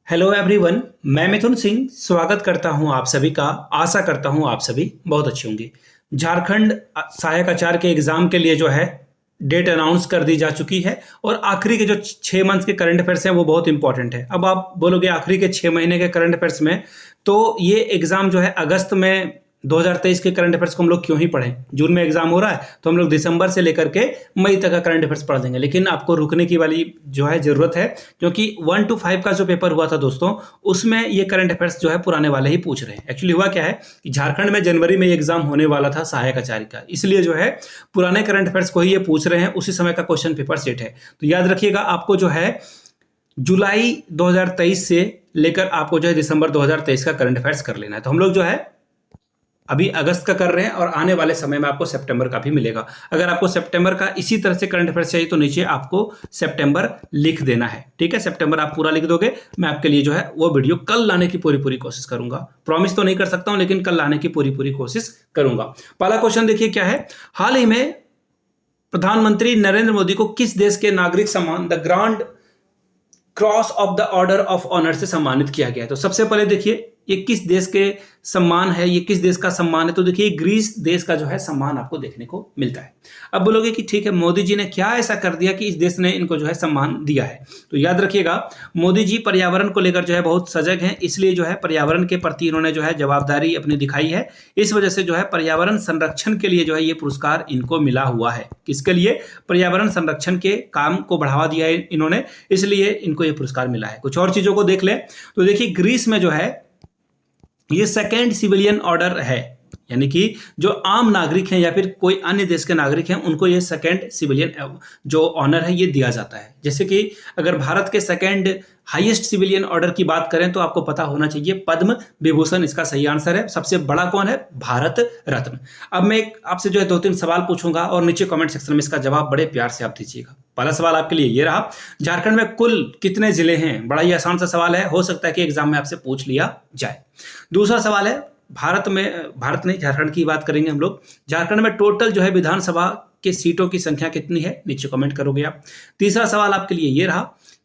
Hello everyone, मैं मिथुन सिंह स्वागत करता हूं आप सभी का। आशा करता हूं आप सभी बहुत अच्छे होंगे। झारखंड सहायक आचार्य के एग्जाम के लिए जो है डेट अनाउंस कर दी जा चुकी है और आखिरी के जो 6 मंथ्स के करंट अफेयर्स हैं वो बहुत इंपॉर्टेंट है। अब आप बोलोगे आखिरी के 6 महीने के करंट अफेयर्स में तो ये एग्जाम जो है अगस्त में 2023 के करंट अफेयर्स को हम लोग क्यों ही पढ़ें। जून में एग्जाम हो रहा है तो हम लोग दिसंबर से लेकर के मई तक का करंट अफेयर्स पढ़ देंगे, लेकिन आपको रुकने की वाली जो है जरूरत है, क्योंकि 1 to 5 का जो पेपर हुआ था दोस्तों, उसमें ये करंट अफेयर्स जो है पुराने वाले ही पूछ रहे हैं। एक्चुअली हुआ क्या है कि झारखंड में जनवरी में एग्जाम होने वाला था सहायक आचार्य का, इसलिए जो है पुराने करंट अफेयर्स को ही ये पूछ रहे हैं। उसी समय का क्वेश्चन पेपर सेट है। तो याद रखिएगा, आपको जो है जुलाई 2023 से लेकर आपको जो है दिसंबर 2023 का करंट अफेयर्स कर लेना है। तो हम लोग जो है अभी अगस्त का कर रहे हैं और आने वाले समय में आपको सितंबर का भी मिलेगा। अगर आपको सितंबर का इसी तरह से करंट अफेयर्स चाहिए तो नीचे आपको सितंबर लिख देना है, ठीक है। सितंबर आप पूरा लिख दोगे, मैं आपके लिए जो है वो वीडियो कल लाने की पूरी कोशिश करूंगा। प्रॉमिस तो नहीं कर सकता हूं, लेकिन कल लाने की पूरी कोशिश करूंगा। पहला क्वेश्चन देखिए क्या है। हाल ही में प्रधानमंत्री नरेंद्र मोदी को किस देश के नागरिक सम्मान the Grand Cross of the Order of Honour से सम्मानित किया गया है? तो सबसे पहले देखिए ये किस देश के सम्मान है, ये किस देश का सम्मान है। तो देखिए ग्रीस देश का जो है सम्मान आपको देखने को मिलता है। अब बोलोगे कि ठीक है, मोदी जी ने क्या ऐसा कर दिया कि इस देश ने इनको जो है सम्मान दिया है। तो याद रखिएगा, मोदी जी पर्यावरण को लेकर जो है बहुत सजग हैं, इसलिए जो है पर्यावरण के प्रति इन्होंने जो है जवाबदारी अपनी दिखाई है। इस वजह से जो है पर्यावरण संरक्षण के लिए जो है ये पुरस्कार इनको मिला हुआ है। किसके लिए? पर्यावरण संरक्षण के काम को बढ़ावा दिया है इन्होंने, इसलिए इनको ये पुरस्कार मिला है। कुछ और चीजों को देख लें तो देखिए ग्रीस में जो है ये सेकेंड सिविलियन ऑर्डर है, यानी कि जो आम नागरिक हैं या फिर कोई अन्य देश के नागरिक हैं उनको ये सेकेंड सिविलियन जो ऑनर है ये दिया जाता है। जैसे कि अगर भारत के सेकेंड हाईएस्ट सिविलियन ऑर्डर की बात करें तो आपको पता होना चाहिए पद्म विभूषण इसका सही आंसर है। सबसे बड़ा कौन है? भारत रत्न। अब मैं आपसे जो है 2-3 सवाल पूछूंगा और नीचे कमेंट सेक्शन में इसका जवाब बड़े प्यार से आप दीजिएगा। पहला सवाल आपके लिए ये रहा, झारखंड में कुल कितने जिले हैं? बड़ा ही आसान सा सवाल है, हो सकता है कि एग्जाम में आपसे पूछ लिया जाए। दूसरा सवाल है, भारत नहीं, झारखंड की बात करेंगे हम लोग। झारखंड में टोटल जो है विधानसभा के सीटों की संख्या कितनी है? नीचे कमेंट करोगे आप। तीसरा सवाल आपके लिए ये रहा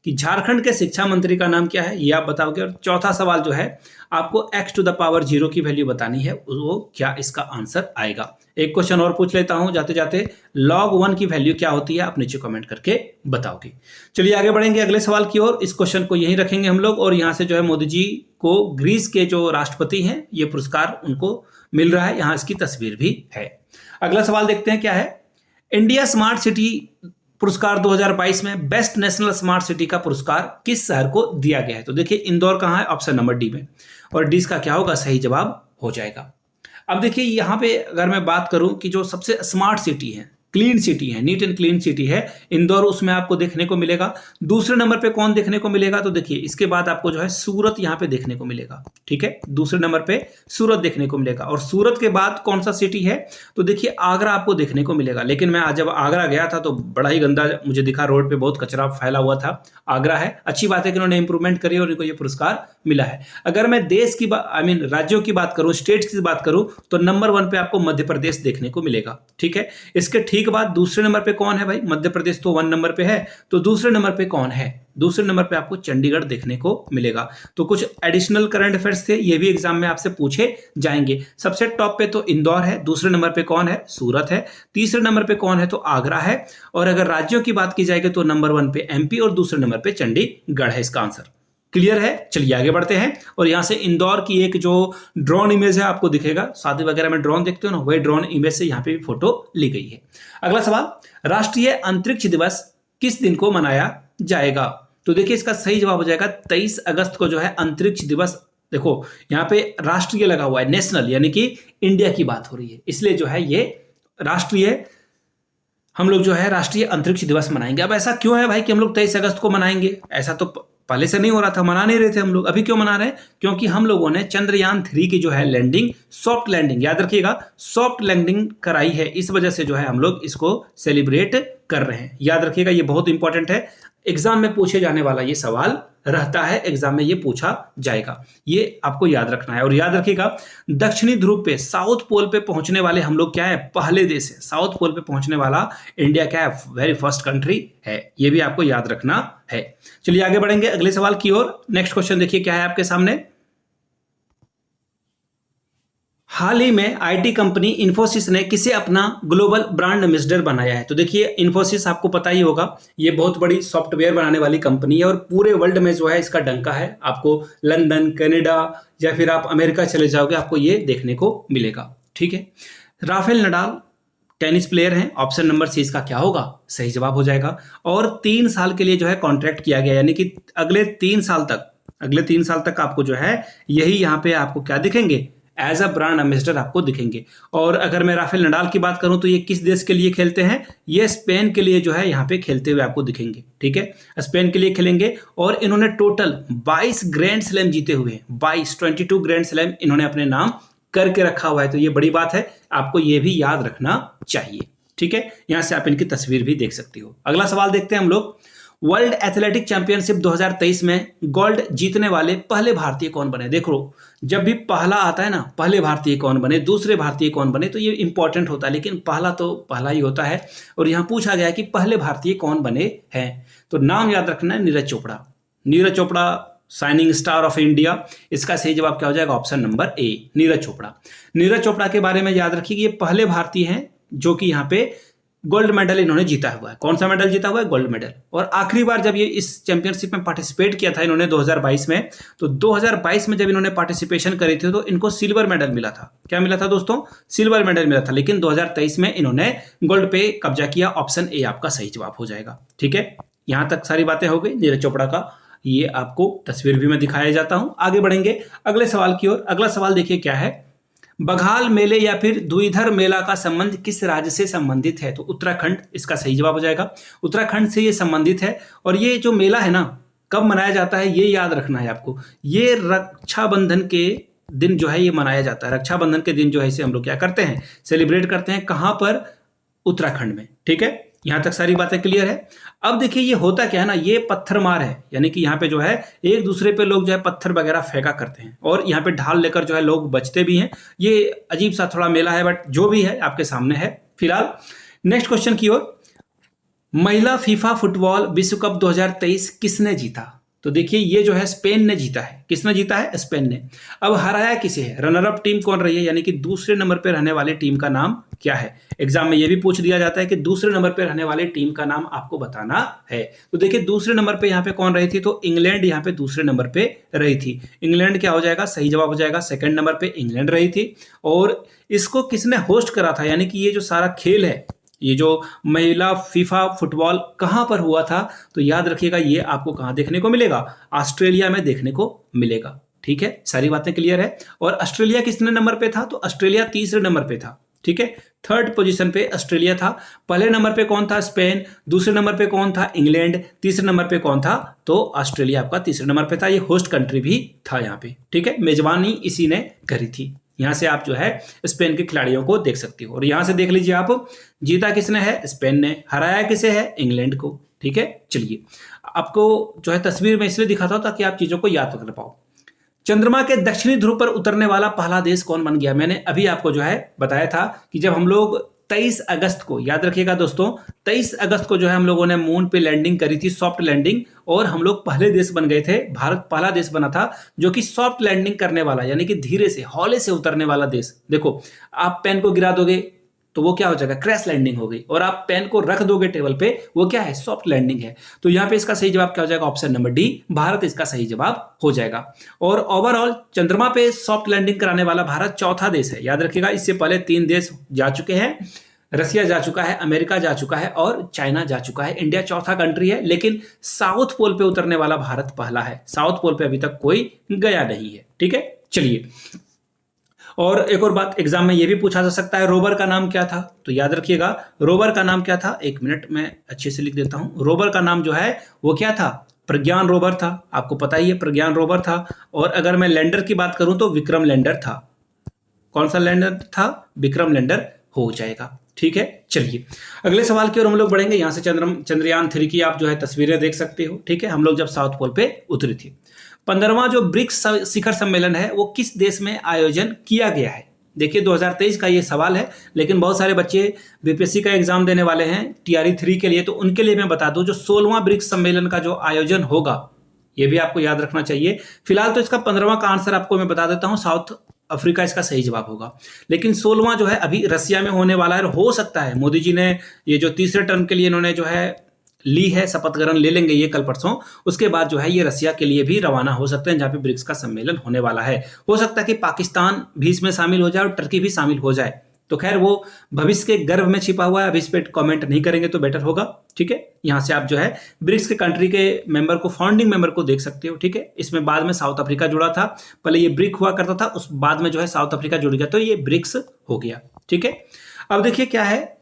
कि झारखंड के शिक्षा मंत्री का नाम क्या है, ये आप बताओगे। और चौथा सवाल जो है आपको x to the power 0 की वैल्यू बतानी है, वो क्या इसका आंसर आएगा। एक क्वेश्चन और पूछ लेता हूं जाते जाते, log 1 की वैल्यू क्या होती है? आप नीचे कमेंट करके बताओगे। चलिए आगे बढ़ेंगे अगले सवाल की ओर। इस क्वेश्चन को यहीं रखेंगे हम लोग और यहां से जो है मोदी जी को ग्रीस के जो राष्ट्रपति हैं ये पुरस्कार उनको मिल रहा है, यहां इसकी तस्वीर भी है। अगला सवाल देखते हैं क्या है। इंडिया स्मार्ट सिटी पुरस्कार 2022 में बेस्ट नेशनल स्मार्ट सिटी का पुरस्कार किस शहर को दिया गया है? तो देखिए इंदौर कहाँ है? ऑप्शन नंबर डी में, और डी इसका क्या होगा? सही जवाब हो जाएगा। अब देखिए यहाँ पे अगर मैं बात करूं कि जो सबसे स्मार्ट सिटी है, क्लीन सिटी है, नीट एंड क्लीन सिटी है इंदौर, उसमें आपको देखने को मिलेगा। दूसरे नंबर पे कौन देखने को मिलेगा? तो देखिए इसके बाद आपको जो है सूरत यहाँ पे देखने को मिलेगा, ठीक है। दूसरे नंबर पे सूरत देखने को मिलेगा। और सूरत के बाद कौन सा सिटी है? तो देखिए आगरा आपको देखने को मिलेगा। लेकिन मैं आज जब आगरा गया था तो बड़ा ही गंदा मुझे दिखा, रोड पे बहुत कचरा फैला हुआ था। आगरा है, अच्छी बात है कि उन्होंने इंप्रूवमेंट करी और इनको ये पुरस्कार मिला है। अगर मैं देश की राज्यों की बात करूं, स्टेट्स की बात करूं, तो नंबर 1 पे आपको मध्य प्रदेश देखने को मिलेगा, ठीक है। इसके ठीक बाद दूसरे नंबर पे कौन है भाई? मध्य प्रदेश तो 1 नंबर पे है, तो दूसरे नंबर पे कौन है? दूसरे नंबर पे आपको चंडीगढ़ देखने को मिलेगा। तो कुछ एडिशनल करंट अफेयर्स थे, ये भी एग्जाम में आपसे पूछे जाएंगे। सबसे टॉप पे तो इंदौर है, दूसरे नंबर पे कौन है? सूरत है, तीसरे नंबर पे कौन है? तो आगरा है। और अगर राज्यों की बात की जाएगी तो नंबर 1 पे एमपी और दूसरे नंबर पे चंडीगढ़ है इसका आंसर। क्लियर है? चलिए आगे बढ़ते हैं। और यहां से इंदौर की एक जो ड्रोन इमेज है आपको दिखेगा, शादी वगैरह में ड्रोन देखते हो ना, वही ड्रोन इमेज से यहां पे भी फोटो ली गई है। अगला सवाल, राष्ट्रीय अंतरिक्ष दिवस किस दिन को मनाया जाएगा? तो देखिए इसका सही जवाब हो जाएगा 23 अगस्त को जो है अंतरिक्ष दिवस। देखो यहाँ पे राष्ट्रीय लगा हुआ है, नेशनल, यानी कि इंडिया की बात हो रही है, इसलिए जो है ये राष्ट्रीय, हम लोग जो है राष्ट्रीय अंतरिक्ष दिवस मनाएंगे। अब ऐसा क्यों है भाई कि हम लोग 23 अगस्त को मनाएंगे? ऐसा तो पहले से नहीं हो रहा था, मना नहीं रहे थे हम लोग। अभी क्यों मना रहे हैं? क्योंकि हम लोगों ने चंद्रयान 3 की जो है लैंडिंग, सॉफ्ट लैंडिंग, याद रखिएगा सॉफ्ट लैंडिंग कराई है। इस वजह से जो है हम लोग इसको सेलिब्रेट कर रहे हैं। याद रखिएगा ये बहुत इंपॉर्टेंट है, एग्जाम में पूछे जाने वाला ये सवाल रहता है, एग्जाम में ये पूछा जाएगा, ये आपको याद रखना है। और याद रखिएगा दक्षिणी ध्रुव पे, साउथ पोल पे पहुंचने वाले हम लोग क्या है? पहले देश है। साउथ पोल पे पहुंचने वाला इंडिया क्या है? वेरी फर्स्ट कंट्री है, ये भी आपको याद रखना है। चलिए आगे बढ़ेंगे अगले सवाल की ओर। नेक्स्ट क्वेश्चन देखिए क्या है आपके सामने। हाल ही में आईटी कंपनी इन्फोसिस ने किसे अपना ग्लोबल ब्रांड एम्बेसडर बनाया है? तो देखिए इन्फोसिस आपको पता ही होगा, ये बहुत बड़ी सॉफ्टवेयर बनाने वाली कंपनी है और पूरे वर्ल्ड में जो है इसका डंका है। आपको लंदन, कनाडा या फिर आप अमेरिका चले जाओगे आपको ये देखने को मिलेगा। ठीक है, राफेल नडाल टेनिस प्लेयर हैं। ऑप्शन नंबर सी इसका क्या होगा? सही जवाब हो जाएगा। और 3 साल के लिए जो है कॉन्ट्रैक्ट किया गया, यानी कि अगले 3 साल तक आपको जो है यही यहाँ पे आपको क्या दिखेंगे? एज अ ब्रांड एम्बेसडर आपको दिखेंगे। और अगर मैं राफेल नडाल की बात करूं तो ये किस देश के लिए खेलते हैं? ये स्पेन के लिए जो है यहाँ पे खेलते हुए आपको दिखेंगे। ठीक है, स्पेन के लिए खेलेंगे और इन्होंने टोटल 22 ग्रैंड स्लैम जीते हुए 22 ग्रैंड स्लैम इन्होंने अपने नाम करके रखा हुआ है। तो ये बड़ी बात है, आपको ये भी याद रखना चाहिए। ठीक है, यहां से आप इनकी तस्वीर भी देख सकते हो। अगला सवाल देखते हैं हम लोग। वर्ल्ड एथलेटिक चैंपियनशिप 2023 में गोल्ड जीतने वाले पहले भारतीय कौन बने? देखो जब भी पहला आता है ना, पहले भारतीय कौन बने, दूसरे भारतीय कौन बने, तो ये इंपॉर्टेंट होता है, लेकिन पहला तो पहला ही होता है। और यहाँ पूछा गया है कि पहले भारतीय कौन बने हैं, तो नाम याद रखना है Neeraj Chopra. Neeraj Chopra shining star of India, इसका सही जवाब क्या हो जाएगा? Option number A, Neeraj Chopra. Neeraj Chopra के बारे में याद रखिए कि ये पहले भारतीय हैं जो कि यहाँ पे गोल्ड मेडल इन्होंने जीता हुआ है। कौन सा मेडल जीता हुआ है? Gold medal. और आखिरी बार जब ये इस चैंपियनशिप में पार्टिसिपेट किया था इन्होंने 2022 में, तो 2022 में जब इन्होंने पार्टिसिपेशन करी थी तो इनको सिल्वर मेडल मिला था। क्या मिला था दोस्तों? सिल्वर मेडल मिला था। लेकिन 2023 में इन्होंने गोल्ड पे कब्जा किया। ऑप्शन ए आपका सही जवाब हो जाएगा। ठीक है, यहां तक सारी बातें हो गई नीरज चोपड़ा का, ये आपको तस्वीर भी मैं दिखाया जाता हूं। आगे बढ़ेंगे अगले सवाल की ओर। अगला सवाल देखिए क्या है। बघाल मेले या फिर द्विधर मेला का संबंध किस राज्य से संबंधित है? तो उत्तराखंड इसका सही जवाब हो जाएगा। उत्तराखंड से ये संबंधित है। और ये जो मेला है ना, कब मनाया जाता है ये याद रखना है आपको। ये रक्षाबंधन के दिन जो है ये मनाया जाता है। रक्षाबंधन के दिन जो है इसे हम लोग क्या करते हैं? सेलिब्रेट करते हैं। कहां पर? उत्तराखंड में। ठीक है, यहां तक सारी बातें क्लियर है। अब देखिए ये होता क्या है ना, ये पत्थरमार है, यानी कि यहाँ पे जो है एक दूसरे पे लोग जो है पत्थर वगैरह फेंका करते हैं और यहाँ पे ढाल लेकर जो है लोग बचते भी हैं। ये अजीब सा थोड़ा मेला है, बट जो भी है आपके सामने है फिलहाल। नेक्स्ट क्वेश्चन की ओर। महिला फीफा फुटबॉल विश्व कप 2023 किसने जीता? तो देखिए ये जो है स्पेन ने जीता है। किसने जीता है? स्पेन ने। अब हराया किसे है? रनर अप टीम कौन रही है, यानी कि दूसरे नंबर पे रहने वाली टीम का नाम क्या है? एग्जाम में ये भी पूछ दिया जाता है कि दूसरे नंबर पे रहने वाली टीम का नाम आपको बताना है। तो देखिए दूसरे नंबर पे यहाँ पे कौन रही थी? तो इंग्लैंड यहाँ पे दूसरे नंबर पे रही थी। इंग्लैंड क्या हो जाएगा? सही जवाब हो जाएगा। सेकंड नंबर पे इंग्लैंड रही थी। और इसको किसने होस्ट करा था, यानी कि ये जो सारा खेल है, ये जो महिला फीफा फुटबॉल कहां पर हुआ था? तो याद रखिएगा ये आपको कहां देखने को मिलेगा? ऑस्ट्रेलिया में देखने को मिलेगा। ठीक है, सारी बातें क्लियर है। और ऑस्ट्रेलिया कितने नंबर पे था? तो ऑस्ट्रेलिया तीसरे नंबर पे था। ठीक है, थर्ड पोजीशन पे ऑस्ट्रेलिया था। पहले नंबर पे कौन था? स्पेन। दूसरे नंबर पे कौन था? इंग्लैंड। तीसरे नंबर पे कौन था? तो ऑस्ट्रेलिया आपका तीसरे नंबर पे था। ये होस्ट कंट्री भी था यहाँ पे। ठीक है, मेजबानी इसी ने करी थी। यहां से आप जो है स्पेन के खिलाड़ियों को देख सकते हो। और यहां से देख लीजिए आप, जीता किसने है? स्पेन ने। हराया किसे है? इंग्लैंड को। ठीक है, चलिए आपको जो है तस्वीर में इसलिए दिखाता हूं ताकि आप चीजों को याद कर पाओ। चंद्रमा के दक्षिणी ध्रुव पर उतरने वाला पहला देश कौन बन गया? मैंने अभी आपको जो है बताया था कि जब हम लोग 23 अगस्त को, याद रखिएगा दोस्तों, 23 अगस्त को जो है हम लोगों ने मून पे लैंडिंग करी थी, सॉफ्ट लैंडिंग, और हम लोग पहले देश बन गए थे। भारत पहला देश बना था जो कि सॉफ्ट लैंडिंग करने वाला, यानी कि धीरे से हौले से उतरने वाला देश। देखो आप पेन को गिरा दोगे तो वो क्या हो जाएगा? क्रैश लैंडिंग हो गई। और आप पेन को रख दोगे टेबल पे, वो क्या है? सॉफ्ट लैंडिंग है। तो यहाँ पे इसका सही जवाब क्या हो जाएगा? ऑप्शन नंबर डी, भारत इसका सही जवाब हो जाएगा। और ओवरऑल चंद्रमा पे सॉफ्ट लैंडिंग कराने वाला भारत चौथा देश है। याद रखिएगा, इससे पहले 3 देश जा चुके हैं। रसिया जा चुका है, अमेरिका जा चुका है और चाइना जा चुका है। इंडिया चौथा कंट्री है, लेकिन साउथ पोल पे उतरने वाला भारत पहला है। साउथ पोल पे अभी तक कोई गया नहीं है। ठीक है, चलिए। और एक और बात एग्जाम में ये भी पूछा जा सकता है, रोवर का नाम क्या था? तो याद रखिएगा रोवर का नाम क्या था? 1 मिनट में अच्छे से लिख देता हूं। रोवर का नाम जो है वो क्या था? प्रज्ञान रोवर था। आपको पता ही है प्रज्ञान रोवर था। और अगर मैं लैंडर की बात करूं तो विक्रम लैंडर था। कौन सा लैंडर था? विक्रम लैंडर हो जाएगा। ठीक है, चलिए अगले सवाल की ओर हम लोग बढ़ेंगे। यहां से चंद्रयान 3 की आप जो है तस्वीरें देख सकते हो। ठीक है, हम लोग जब साउथ पोल पे उतरी थी। 15वां जो ब्रिक्स शिखर सम्मेलन है वो किस देश में आयोजन किया गया है? देखिए 2023 का ये सवाल है, लेकिन बहुत सारे बच्चे बीपीएससी का एग्जाम देने वाले हैं टीआरई 3 के लिए, तो उनके लिए मैं बता दूं जो 16वां ब्रिक्स सम्मेलन का जो आयोजन होगा ये भी आपको याद रखना चाहिए। फिलहाल तो इसका 15वां का आंसर आपको मैं बता देता हूं, साउथ अफ्रीका इसका सही जवाब होगा। लेकिन 16वां जो है अभी रसिया में होने वाला है। हो सकता है मोदी जी ने ये जो तीसरे टर्म के लिए इन्होंने जो है ली है, शपथ ग्रहण ले लेंगे ये कल परसों, उसके बाद जो है ये रसिया के लिए भी रवाना हो सकते हैं जहां पे ब्रिक्स का सम्मेलन होने वाला है। हो सकता है कि पाकिस्तान भी इसमें शामिल हो जाए और टर्की भी शामिल हो जाए, तो खैर वो भविष्य के गर्भ में छिपा हुआ है, अभी इस पर कॉमेंट नहीं करेंगे तो बेटर होगा। ठीक है, यहां से आप जो है ब्रिक्स के कंट्री के मेंबर को, फाउंडिंग मेंबर को देख सकते हो। ठीक है, इसमें बाद में साउथ अफ्रीका जुड़ा था, पहले ये ब्रिक हुआ करता था, उस बाद में जो है साउथ अफ्रीका जुड़ गया, तो ये ब्रिक्स हो गया। ठीक है, अब देखिए क्या है,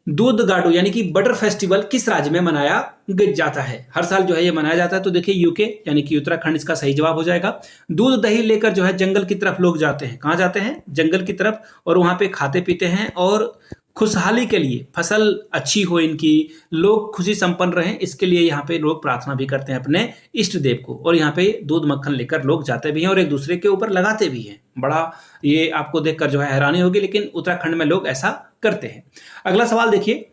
दूध गाडू यानी कि बटर फेस्टिवल किस राज्य में मनाया जाता है? हर साल जो है ये मनाया जाता है, तो देखिए यूके यानी कि उत्तराखंड इसका सही जवाब हो जाएगा। दूध दही लेकर जो है जंगल की तरफ लोग जाते हैं, कहां जाते हैं? जंगल की तरफ, और वहां पे खाते पीते हैं और खुशहाली के लिए, फसल अच्छी हो इनकी, लोग खुशी संपन्न रहें, इसके लिए यहाँ पे लोग प्रार्थना भी करते हैं अपने इष्ट देव को, और यहाँ पे दूध मक्खन लेकर लोग जाते भी हैं और एक दूसरे के ऊपर लगाते भी हैं। बड़ा ये आपको देखकर जो है हैरानी होगी, लेकिन उत्तराखंड में लोग ऐसा करते हैं। अगला सवाल देखिए,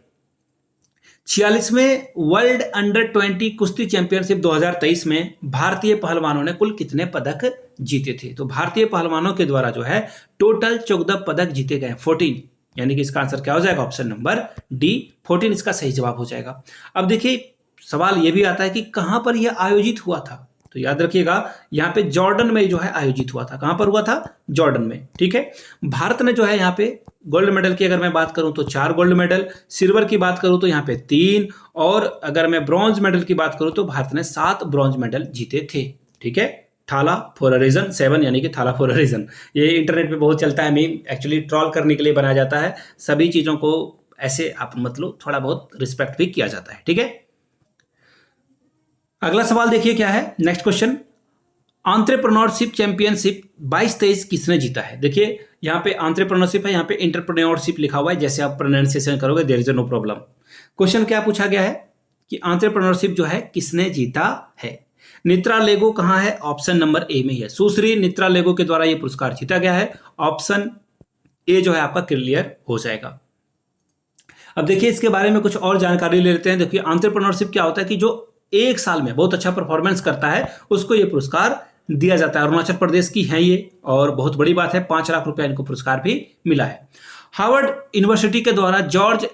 46वें वर्ल्ड अंडर 20 कुश्ती चैंपियनशिप 2023 में भारतीय पहलवानों ने कुल कितने पदक जीते थे? तो भारतीय पहलवानों के द्वारा जो है टोटल 14 पदक जीते गए, 14, यानी कि इसका आंसर क्या हो जाएगा? ऑप्शन नंबर डी, 14 इसका सही जवाब हो जाएगा। अब देखिए सवाल यह भी आता है कि कहां पर यह आयोजित हुआ था, तो याद रखिएगा यहाँ पे जॉर्डन में जो है आयोजित हुआ था। कहां पर हुआ था? जॉर्डन में। ठीक है, भारत ने जो है यहाँ पे गोल्ड मेडल की अगर मैं बात करूं तो 4 गोल्ड मेडल, सिल्वर की बात करूं तो यहाँ पे 3, और अगर मैं ब्रॉन्ज मेडल की बात करूं तो भारत ने 7 ब्रॉन्ज मेडल जीते थे। ठीक है, थाला फॉर अ रीजन 7, यानी कि थाला फॉर अ रीजन, ये इंटरनेट पे बहुत चलता है, मीम एक्चुअली ट्रोल करने के लिए बनाया जाता है। सभी चीजों को ऐसे आप मतलब थोड़ा बहुत रिस्पेक्ट भी किया जाता है। ठीक है, अगला सवाल देखिए क्या है, नेक्स्ट क्वेश्चन, एंटरप्रेन्योरशिप चैंपियनशिप 22-23 किसने जीता है? देखिए यहाँ पे एंटरप्रेन्योरशिप है, यहाँ पे एंटरप्रेन्योरशिप लिखा हुआ है, जैसे आप प्रोनाउंसिएशन करोगे there is no problem. Question क्या पूछा गया है कि एंटरप्रेन्योरशिप जो है किसने जीता है? नित्रा लेगो कहां है? ऑप्शन नंबर ए में ही है, सुश्री नित्रा लेगो के द्वारा यह पुरस्कार जीता गया है। ऑप्शन ए जो है आपका क्लियर हो जाएगा। अब देखिए इसके बारे में कुछ और जानकारी ले लेते हैं। देखिए एंटरप्रेन्योरशिप क्या होता है कि जो एक साल में बहुत अच्छा परफॉर्मेंस करता है उसको ये पुरस्कार दिया जाता है। अरुणाचल प्रदेश की है ये, और बहुत बड़ी बात है, 5 लाख रुपया इनको पुरस्कार भी मिला है। हार्वर्ड यूनिवर्सिटी के द्वारा जॉर्ज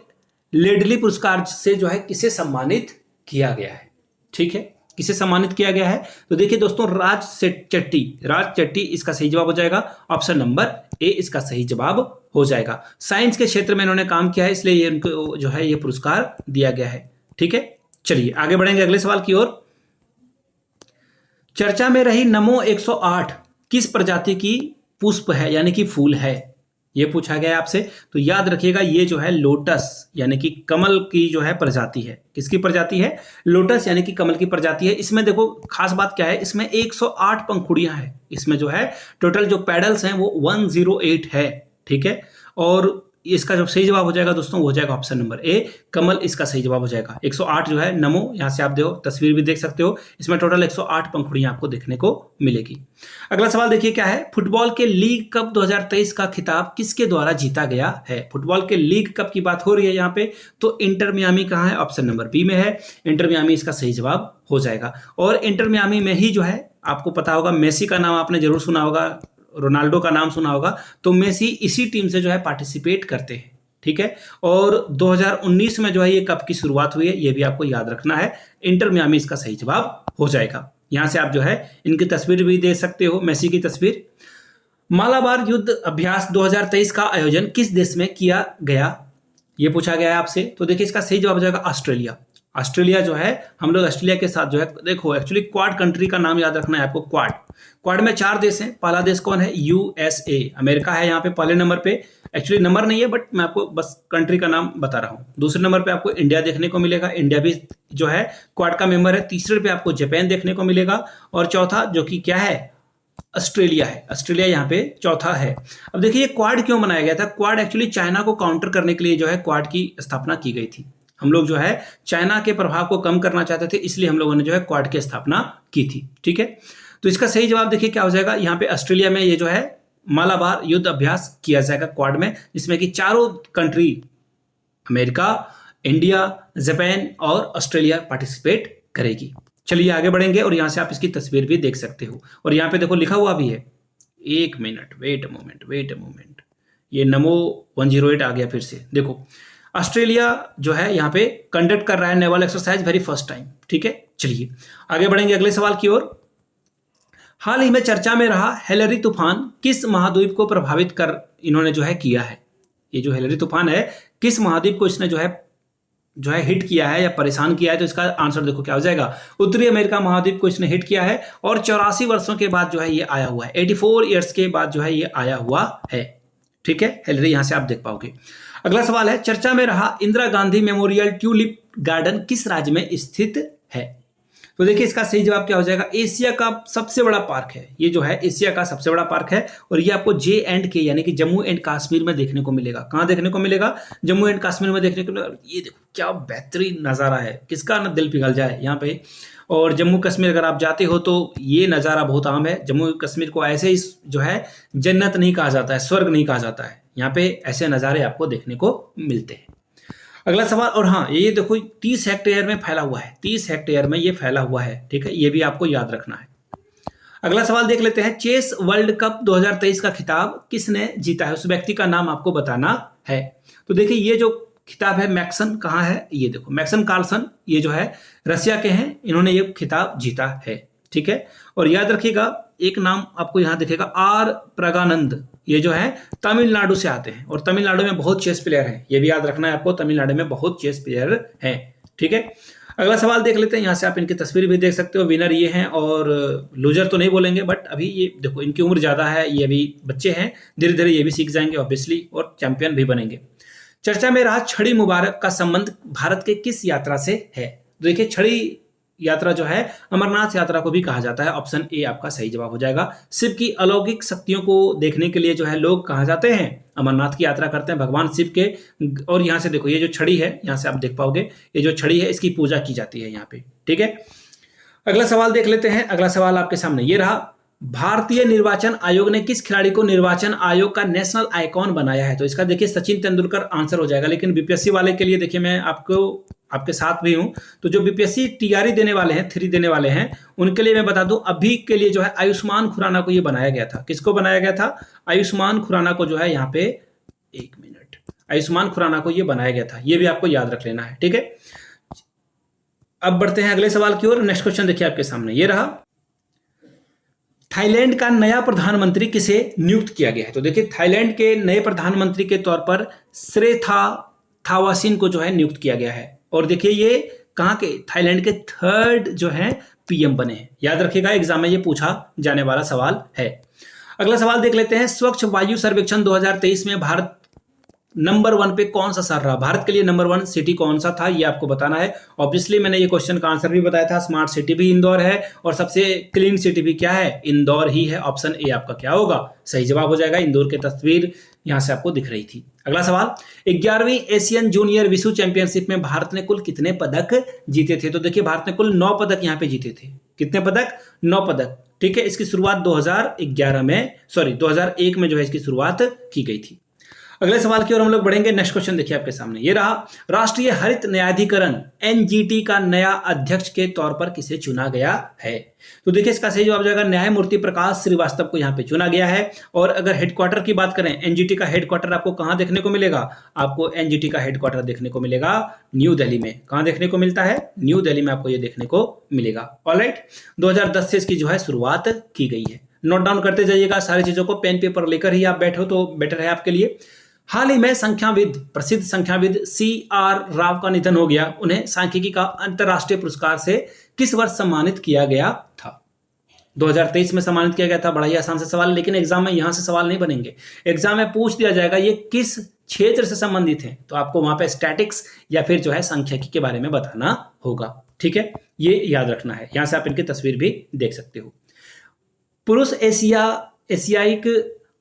लेडली पुरस्कार से जो है किसे सम्मानित किया गया है? ठीक है, किसे सम्मानित किया गया है? तो देखिए दोस्तों, राज चट्टी इसका सही जवाब हो जाएगा। ऑप्शन नंबर ए इसका सही जवाब हो जाएगा। साइंस के क्षेत्र में इन्होंने काम किया है, इसलिए ये इनको जो है ये पुरस्कार दिया गया है। ठीक है, चलिए आगे बढ़ेंगे अगले सवाल की ओर। चर्चा में रही नमो 108 किस प्रजाति की पुष्प है, यानी कि फूल है? ये पूछा गया है आपसे, तो याद रखिएगा ये जो है लोटस यानी कि कमल की जो है प्रजाति है। किसकी प्रजाति है? लोटस यानी कि कमल की प्रजाति है। इसमें देखो खास बात क्या है, इसमें 108 पंखुड़ियां हैं। इसमें जो है टोटल जो पेडल्स हैं वो 108 है। ठीक है, और इसका जो सही जवाब हो जाएगा दोस्तों वो हो जाएगा ऑप्शन नंबर ए, कमल इसका सही जवाब हो जाएगा। 108 जो है नमो, यहां से आप देखो तस्वीर भी देख सकते हो, इसमें टोटल 108 पंखुड़ियां आपको देखने को मिलेगी। अगला सवाल देखिए क्या है, फुटबॉल के लीग कप 2023 का खिताब किसके द्वारा जीता गया है? फुटबॉल के लीग कप की बात हो रही है यहाँ पे, तो इंटर मियामी कहाँ है? ऑप्शन नंबर बी में है, इंटर मियामी इसका सही जवाब हो जाएगा। और इंटर मियामी में ही जो है आपको पता होगा, मेसी का नाम आपने जरूर सुना होगा, रोनाल्डो का नाम सुना होगा, तो मेसी इसी टीम से जो है पार्टिसिपेट करते हैं। ठीक है, और 2019 में जो है ये कप की शुरुआत हुई है, ये भी आपको याद रखना है। इंटर मियामी इसका सही जवाब हो जाएगा। यहां से आप जो है इनकी तस्वीर भी देख सकते हो, मेसी की तस्वीर। मालाबार युद्ध अभ्यास 2023 का आयोजन किस देश में किया गया, ये पूछा गया है आपसे। तो देखिए इसका सही जवाब हो जाएगा ऑस्ट्रेलिया। ऑस्ट्रेलिया जो है, हम लोग ऑस्ट्रेलिया के साथ जो है, देखो एक्चुअली क्वाड कंट्री का नाम याद रखना है आपको, क्वाड में 4 देश हैं। पहला देश कौन है? यूएसए, अमेरिका है यहाँ पे पहले नंबर पे। एक्चुअली नंबर नहीं है, बट मैं आपको बस कंट्री का नाम बता रहा हूँ। दूसरे नंबर पे आपको इंडिया देखने को मिलेगा, इंडिया भी जो है क्वाड का मेंबर है। तीसरे पे आपको जापान देखने को मिलेगा, और चौथा जो कि क्या है? ऑस्ट्रेलिया है। ऑस्ट्रेलिया यहाँ पे चौथा है। अब देखिए ये क्वाड क्यों बनाया गया था? क्वाड एक्चुअली चाइना को काउंटर करने के लिए जो है क्वाड की स्थापना की गई थी। हम लोग जो है चाइना के प्रभाव को कम करना चाहते थे, इसलिए हम लोगों ने जो है क्वाड की स्थापना की थी। ठीक है, तो इसका सही जवाब देखिए क्या हो जाएगा। यहाँ पे ऑस्ट्रेलिया में ये जो है मालाबार युद्ध अभ्यास किया जाएगा क्वाड में, जिसमें कि चारों कंट्री अमेरिका, इंडिया, जापान और ऑस्ट्रेलिया पार्टिसिपेट करेगी। चलिए आगे बढ़ेंगे और यहाँ से आप इसकी तस्वीर भी देख सकते हो और यहाँ पे देखो लिखा हुआ भी है, एक मिनट, वेट अ मोमेंट, ये नमो 108 आ गया फिर से। देखो ऑस्ट्रेलिया जो है यहाँ पे कंडक्ट कर रहा है naval exercise very first time. ठीक है, चलिए आगे बढ़ेंगे अगले सवाल की ओर। हाल ही में चर्चा में रहा हेलेरी तूफान किस महाद्वीप को प्रभावित कर इन्होंने जो है किया है। ये जो हेलेरी तूफान है किस महाद्वीप को इसने जो है हिट किया है या परेशान किया है, तो इसका आंसर देखो क्या हो जाएगा, उत्तरी अमेरिका महाद्वीप को इसने हिट किया है और 84 वर्षों के बाद जो है ये आया हुआ है, 84 ईयर्स के बाद जो है ये आया हुआ है। ठीक है, हेलेरी यहां से आप देख पाओगे। अगला सवाल है, चर्चा में रहा Indira Gandhi memorial tulip garden किस राज्य में स्थित है। तो देखिए इसका सही जवाब क्या हो जाएगा, एशिया का सबसे बड़ा पार्क है ये, जो है एशिया का सबसे बड़ा पार्क है और ये आपको J&K यानी कि जम्मू एंड कश्मीर में देखने को मिलेगा। कहाँ देखने को मिलेगा, जम्मू एंड कश्मीर में देखने को मिलेगा। ये देखो क्या बेहतरीन नज़ारा है, किसका ना दिल पिघल जाए यहाँ पे। और जम्मू कश्मीर अगर आप जाते हो तो ये नज़ारा बहुत आम है। जम्मू कश्मीर को ऐसे ही जो है जन्नत नहीं कहा जाता है, स्वर्ग नहीं कहा जाता है, यहाँ पे ऐसे नज़ारे आपको देखने को मिलते हैं। अगला सवाल, और हाँ ये देखो 30 हेक्टेयर में फैला हुआ है, 30 हेक्टेयर में ये फैला हुआ है। ठीक है, ये भी आपको याद रखना है। अगला सवाल देख लेते हैं, चेस वर्ल्ड कप 2023 का खिताब किसने जीता है, उस व्यक्ति का नाम आपको बताना है। तो देखिए ये जो खिताब है मैक्सन, कहाँ है, ये देखो मैक्सन कार्लसन, ये जो है रसिया के हैं, इन्होंने ये खिताब जीता है। ठीक है, और याद रखिएगा एक नाम आपको यहाँ दिखेगा, आर प्रगानंद, ये जो है तमिलनाडु से आते हैं और तमिलनाडु में बहुत चेस प्लेयर हैं, ये भी याद रखना है आपको, तमिलनाडु में बहुत चेस प्लेयर हैं। ठीक है, अगला सवाल देख लेते हैं, यहाँ से आप इनकी तस्वीर भी देख सकते हो, विनर ये हैं और लूजर तो नहीं बोलेंगे, बट अभी ये देखो इनकी उम्र ज़्यादा है, ये अभी बच्चे हैं, धीरे धीरे ये भी सीख जाएंगे ऑब्वियसली और चैंपियन भी बनेंगे। चर्चा में रहा छड़ी मुबारक का संबंध भारत के किस यात्रा से है। देखिए छड़ी यात्रा जो है अमरनाथ यात्रा को भी कहा जाता है, ऑप्शन ए आपका सही जवाब हो जाएगा। शिव की अलौकिक शक्तियों को देखने के लिए जो है लोग कहाँ जाते हैं, अमरनाथ की यात्रा करते हैं भगवान शिव के। और यहाँ से देखो ये जो छड़ी है, यहाँ से आप देख पाओगे ये जो छड़ी है इसकी पूजा की जाती है यहाँ पे। ठीक है, अगला सवाल देख लेते हैं। अगला सवाल आपके सामने ये रहा, भारतीय निर्वाचन आयोग ने किस खिलाड़ी को निर्वाचन आयोग का नेशनल आइकॉन बनाया है। तो इसका देखिए सचिन तेंदुलकर आंसर हो जाएगा, लेकिन बीपीएससी वाले के लिए देखिए मैं आपके साथ भी हूं, तो जो बीपीएससी टीआरई देने वाले हैं, 3 देने वाले हैं, उनके लिए मैं बता दूं अभी के लिए जो है आयुष्मान खुराना को ये बनाया गया था। किसको बनाया गया था, आयुष्मान खुराना को जो है यहाँ पे, एक मिनट, आयुष्मान खुराना को ये बनाया गया था, ये भी आपको याद रख लेना है। ठीक है, अब बढ़ते हैं अगले सवाल की ओर। नेक्स्ट क्वेश्चन देखिए आपके सामने ये रहा, थाईलैंड का नया प्रधानमंत्री किसे नियुक्त किया गया है। तो देखिए थाईलैंड के नए प्रधानमंत्री के तौर पर श्रेथा थावासिन को जो है नियुक्त किया गया है और देखिए ये कहाँ के, थाईलैंड के 3rd जो है पीएम बने हैं। याद रखिएगा एग्जाम में ये पूछा जाने वाला सवाल है। अगला सवाल देख लेते हैं, स्वच्छ वायु सर्वेक्षण 2023 में भारत नंबर 1 पे कौन सा शहर रहा। भारत के लिए नंबर 1 सिटी कौन सा था, ये आपको बताना है। ऑब्वियसली मैंने ये क्वेश्चन का आंसर भी बताया था, स्मार्ट सिटी भी इंदौर है और सबसे क्लीन सिटी भी क्या है, इंदौर ही है। ऑप्शन ए आपका क्या होगा, सही जवाब हो जाएगा। इंदौर की तस्वीर यहां से आपको दिख रही थी। अगला सवाल, 11वीं एशियन जूनियर विश्व चैंपियनशिप में भारत ने कुल कितने पदक जीते थे। तो देखिए भारत ने कुल 9 पदक यहाँ पे जीते थे। कितने पदक, 9 पदक। ठीक है, इसकी शुरुआत 2001 में जो है इसकी शुरुआत की गई थी। अगले सवाल की ओर हम लोग बढ़ेंगे। नेक्स्ट क्वेश्चन देखिए आपके सामने ये रहा, राष्ट्रीय हरित न्यायाधिकरण एनजीटी का नया अध्यक्ष के तौर पर किसे चुना गया है। तो देखिए इसका सही जवाब जाएगा न्यायमूर्ति प्रकाश श्रीवास्तव को यहाँ पे चुना गया है। और अगर हेडक्वार्टर की बात करें, एनजीटी का हेडक्वार्टर आपको कहाँ देखने को मिलेगा, आपको एनजीटी का हेडक्वार्टर देखने को मिलेगा न्यू दिल्ली में। कहाँ देखने को मिलता है, न्यू दिल्ली में आपको ये देखने को मिलेगा। ऑलराइट, 2010 से इसकी जो है शुरुआत की गई है। नोट डाउन करते जाइएगा सारी चीजों को, पेन पेपर लेकर ही आप बैठो तो बेटर है आपके लिए। हाल ही में संख्याविद, प्रसिद्ध संख्याविद CR राव का निधन हो गया। उन्हें सांख्यिकी का अंतर्राष्ट्रीय पुरस्कार से किस वर्ष सम्मानित किया गया था। 2023 में सम्मानित किया गया था। बड़ा ही आसान से सवाल, लेकिन एग्जाम में यहां से सवाल नहीं बनेंगे। एग्जाम में पूछ दिया जाएगा ये किस क्षेत्र से संबंधित है, तो आपको वहां पे स्टैटिक्स या फिर जो है सांख्यिकी के बारे में बताना होगा। ठीक है, ये याद रखना है। यहां से आप इनकी तस्वीर भी देख सकते हो। पुरुष एशियाई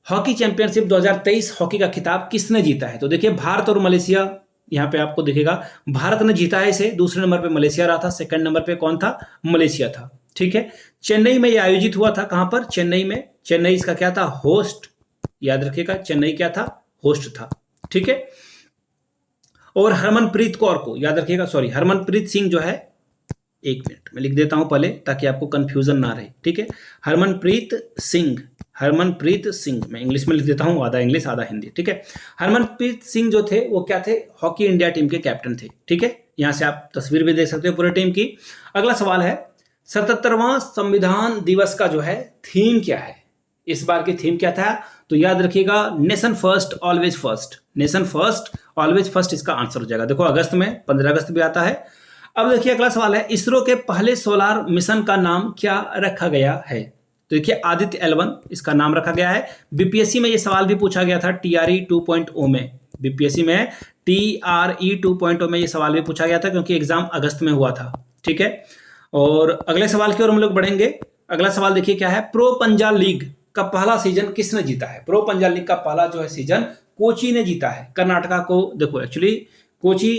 हॉकी चैंपियनशिप 2023 हॉकी का खिताब किसने जीता है। तो देखिए भारत और मलेशिया यहाँ पे आपको दिखेगा, भारत ने जीता है इसे। दूसरे नंबर पे मलेशिया रहा था, सेकंड नंबर पे कौन था, मलेशिया था। ठीक है, चेन्नई में ये आयोजित हुआ था। कहां पर, चेन्नई में। चेन्नई इसका क्या था, होस्ट याद रखिएगा, चेन्नई क्या था, होस्ट था। ठीक है, और हरमनप्रीत कौर को याद रखिएगा, सॉरी हरमनप्रीत सिंह जो है, एक मिनट मैं लिख देता हूं पहले ताकि आपको कंफ्यूजन ना रहे। ठीक है, हरमनप्रीत सिंह, हरमनप्रीत सिंह, मैं इंग्लिश में लिख देता हूं, आधा इंग्लिश आधा हिंदी। ठीक है, हरमनप्रीत सिंह जो थे वो क्या थे, हॉकी इंडिया टीम के कैप्टन थे। ठीक है, यहां से आप तस्वीर भी देख सकते हो पूरे टीम की। अगला सवाल है 77वां संविधान दिवस का जो है थीम क्या है, इस बार की थीम क्या था, तो याद रखिएगा nation first always first, nation first always first इसका आंसर हो जाएगा। देखो अगस्त में 15 अगस्त भी आता है। अब देखिए अगला सवाल है इसरो के पहले सोलार मिशन का नाम क्या रखा गया है, तो देखिए आदित्य L1 इसका नाम रखा गया है। बीपीएससी में ये सवाल भी पूछा गया था TRE 2.0 में, बीपीएससी में TRE 2.0 में ये सवाल भी पूछा गया था क्योंकि एग्जाम अगस्त में हुआ था। ठीक है, और अगले सवाल की ओर हम लोग बढ़ेंगे। अगला सवाल देखिए क्या है, प्रो पंजाब लीग का पहला सीजन किसने जीता है, प्रो पंजाब लीग का पहला जो है सीजन कोची ने जीता है। कर्नाटका को, देखो एक्चुअली कोची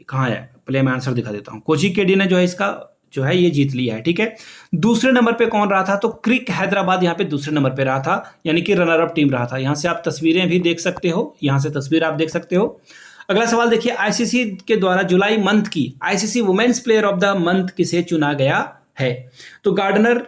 कहाँ है, पहले मैं आंसर दिखा देता हूँ। कोची केडी ने जो है इसका जो है ये जीत लिया है। ठीक है, दूसरे नंबर पे कौन रहा था, तो क्रिक हैदराबाद यहाँ पे दूसरे नंबर पे रहा था, यानी कि रनर अप टीम रहा था। यहाँ से आप तस्वीरें भी देख सकते हो, यहाँ से तस्वीर आप देख सकते हो। अगला सवाल देखिए, आईसीसी के द्वारा जुलाई मंथ की ICC women's player of the month किसे चुना गया है, तो गार्डनर,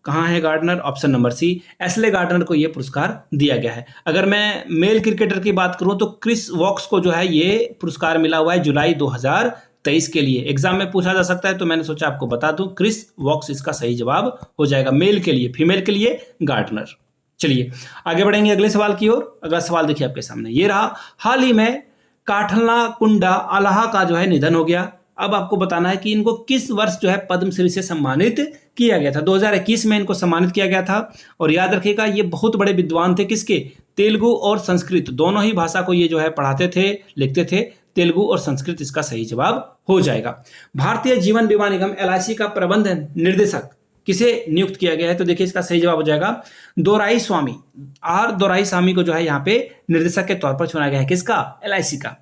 कहाँ है Gardner, option number C, Ashleigh Gardner को यह पुरस्कार दिया गया है। अगर मैं मेल क्रिकेटर की बात करूं तो क्रिस वॉक्स को जो है ये पुरस्कार मिला हुआ है जुलाई 2023 के लिए। एग्जाम में पूछा जा सकता है तो मैंने सोचा आपको बता दूं, क्रिस वॉक्स इसका सही जवाब हो जाएगा। मेल के लिए, फीमेल के लिए गार्डनर। चलिए आगे बढ़ेंगे अगले सवाल की ओर। अगला सवाल देखिए आपके सामने ये रहा, हाल ही में काठला कुंडा अलाहा का जो है निधन हो गया। अब आपको बताना है कि इनको किस वर्ष जो है पद्मश्री से सम्मानित किया गया था। 2021 में इनको सम्मानित किया गया था। और याद रखिएगा ये बहुत बड़े विद्वान थे, किसके, तेलुगु और संस्कृत दोनों ही भाषा को ये जो है पढ़ाते थे, लिखते थे, तेलुगु और संस्कृत इसका सही जवाब हो जाएगा। भारतीय जीवन बीमा निगम LIC का प्रबंध निर्देशक किसे नियुक्त किया गया है, तो देखिए इसका सही जवाब हो जाएगा दोराई स्वामी, R दोराई स्वामी को जो है यहाँ पे निर्देशक के तौर पर चुना गया है, किसका, LIC का।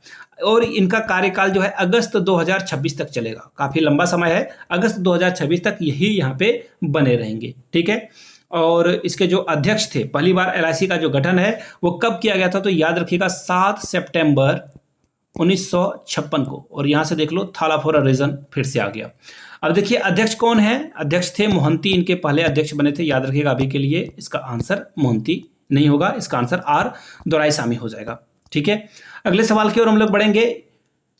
और इनका कार्यकाल जो है अगस्त 2026 तक चलेगा, काफी लंबा समय है, अगस्त 2026 तक यही यहाँ पे बने रहेंगे। ठीक है, और इसके जो अध्यक्ष थे, पहली बार LIC का जो गठन है वो कब किया गया था, तो याद रखिएगा 7 सितंबर 1956 को। और यहां से देख लो थाला फॉर अ रीजन फिर से आ गया। अब देखिए अध्यक्ष कौन है, अध्यक्ष थे मोहंती, इनके पहले अध्यक्ष बने थे। याद रखिएगा अभी के लिए इसका आंसर मोहंती नहीं होगा, इसका आंसर R दोराईस्वामी हो जाएगा। ठीक है, अगले सवाल की ओर हम लोग बढ़ेंगे।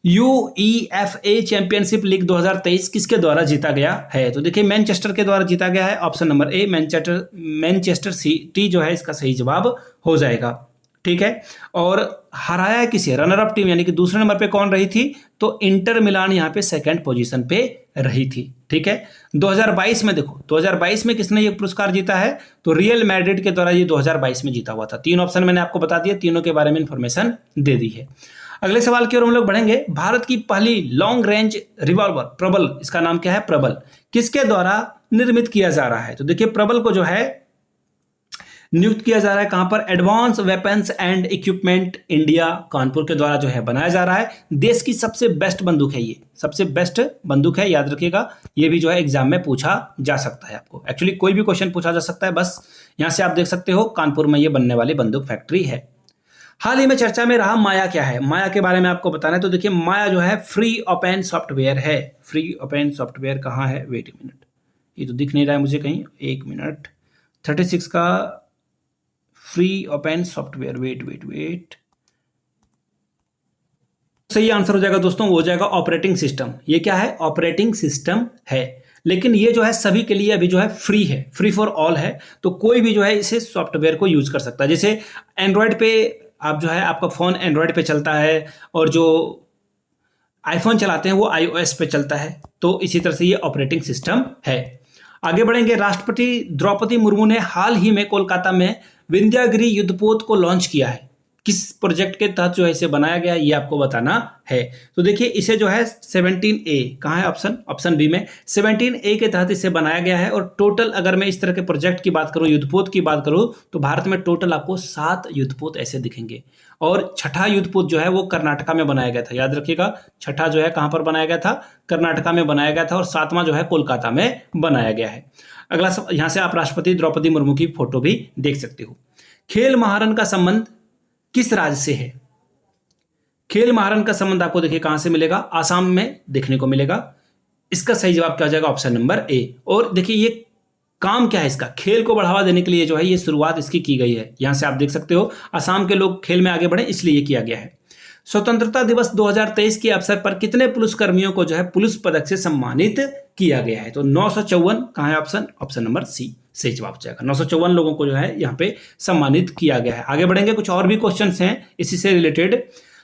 UEFA चैंपियनशिप लीग 2023 किसके द्वारा जीता गया है, तो देखिए मैनचेस्टर के द्वारा जीता गया है, option number A, Manchester city जो है इसका सही जवाब हो जाएगा। ठीक है, और हराया किसे, रनर अप टीम, यानी कि दूसरे नंबर पे कौन रही थी, तो इंटर मिलान यहाँ पे सेकंड पोजीशन पे रही थी। ठीक है, 2022 में देखो 2022 में किसने ये पुरस्कार जीता है, तो रियल मैड्रिड के द्वारा ये 2022 में जीता हुआ था। 3 ऑप्शन मैंने आपको बता दिया, तीनों के बारे में इंफॉर्मेशन दे दी है। अगले सवाल की ओर हम लोग बढ़ेंगे। भारत की पहली लॉन्ग रेंज रिवॉल्वर प्रबल, इसका नाम क्या है, प्रबल, किसके द्वारा निर्मित किया जा रहा है, तो देखिए प्रबल को जो है नियुक्त किया जा रहा है कहां पर, advance weapons and equipment India Kanpur के द्वारा जो है बनाया जा रहा है। देश की सबसे बेस्ट बंदूक है, ये सबसे बेस्ट बंदूक है, याद रखिएगा। ये भी जो है एग्जाम में पूछा जा सकता है आपको, एक्चुअली कोई भी क्वेश्चन पूछा जा सकता है, बस यहां से आप देख सकते हो कानपुर में ये बनने वाली बंदूक फैक्ट्री है। हाल ही में चर्चा में रहा माया क्या है, माया के बारे में आपको बताना है। तो देखिए माया जो है फ्री ओपन सॉफ्टवेयर है। फ्री ओपन सॉफ्टवेयर कहाँ है, वेट ए मिनट, ये तो दिख नहीं रहा है मुझे कहीं, 1 मिनट, 36 का फ्री ओपन सॉफ्टवेयर, वेट, सही आंसर हो जाएगा दोस्तों, वो हो जाएगा ऑपरेटिंग सिस्टम। ये क्या है, ऑपरेटिंग सिस्टम है, लेकिन ये जो है सभी के लिए अभी जो है फ्री है, फ्री फॉर ऑल है, तो कोई भी जो है इसे सॉफ्टवेयर को यूज कर सकता है। जैसे एंड्रॉयड पे आप जो है, आपका फोन एंड्रॉयड पे चलता है और जो आईफोन चलाते हैं वो iOS पे चलता है, तो इसी तरह से ये ऑपरेटिंग सिस्टम है। आगे बढ़ेंगे। राष्ट्रपति द्रौपदी मुर्मू ने हाल ही में कोलकाता में विंध्यागिरी युद्धपोत को लॉन्च किया है, किस प्रोजेक्ट के तहत जो है इसे बनाया गया ये आपको बताना है। तो देखिए इसे जो है 17A, कहाँ है ऑप्शन बी में, 17A के तहत इसे बनाया गया है। और टोटल अगर मैं इस तरह के प्रोजेक्ट की बात करूं, युद्धपोत की बात करूं, तो भारत में टोटल आपको 7 युद्धपोत ऐसे दिखेंगे। और छठा युद्धपोत जो है वो कर्नाटका में बनाया गया था, याद रखिएगा, छठा जो है कहां पर बनाया गया था, कर्नाटका में बनाया गया था, और 7वां जो है कोलकाता में बनाया गया है। अगला यहां से आप राष्ट्रपति द्रौपदी मुर्मू की फोटो भी देख सकते हो। खेल महारन का संबंध किस राज्य से है? खेल महारन का संबंध आपको देखिए कहां से मिलेगा, आसाम में देखने को मिलेगा। इसका सही जवाब क्या हो जाएगा, ऑप्शन नंबर ए। और देखिए ये काम क्या है इसका, खेल को बढ़ावा देने के लिए जो है ये शुरुआत इसकी की गई है। यहां से आप देख सकते हो असम के लोग खेल में आगे बढ़े इसलिए ये किया गया है। स्वतंत्रता दिवस 2023 के अवसर पर कितने पुलिसकर्मियों को जो है पुलिस पदक से सम्मानित किया गया है? तो 954 कहां है ऑप्शन, ऑप्शन नंबर सी सही जवाब हो जाएगा। 954 लोगों को जो है यहाँ पे सम्मानित किया गया है। आगे बढ़ेंगे, कुछ और भी क्वेश्चन हैं इसी से रिलेटेड।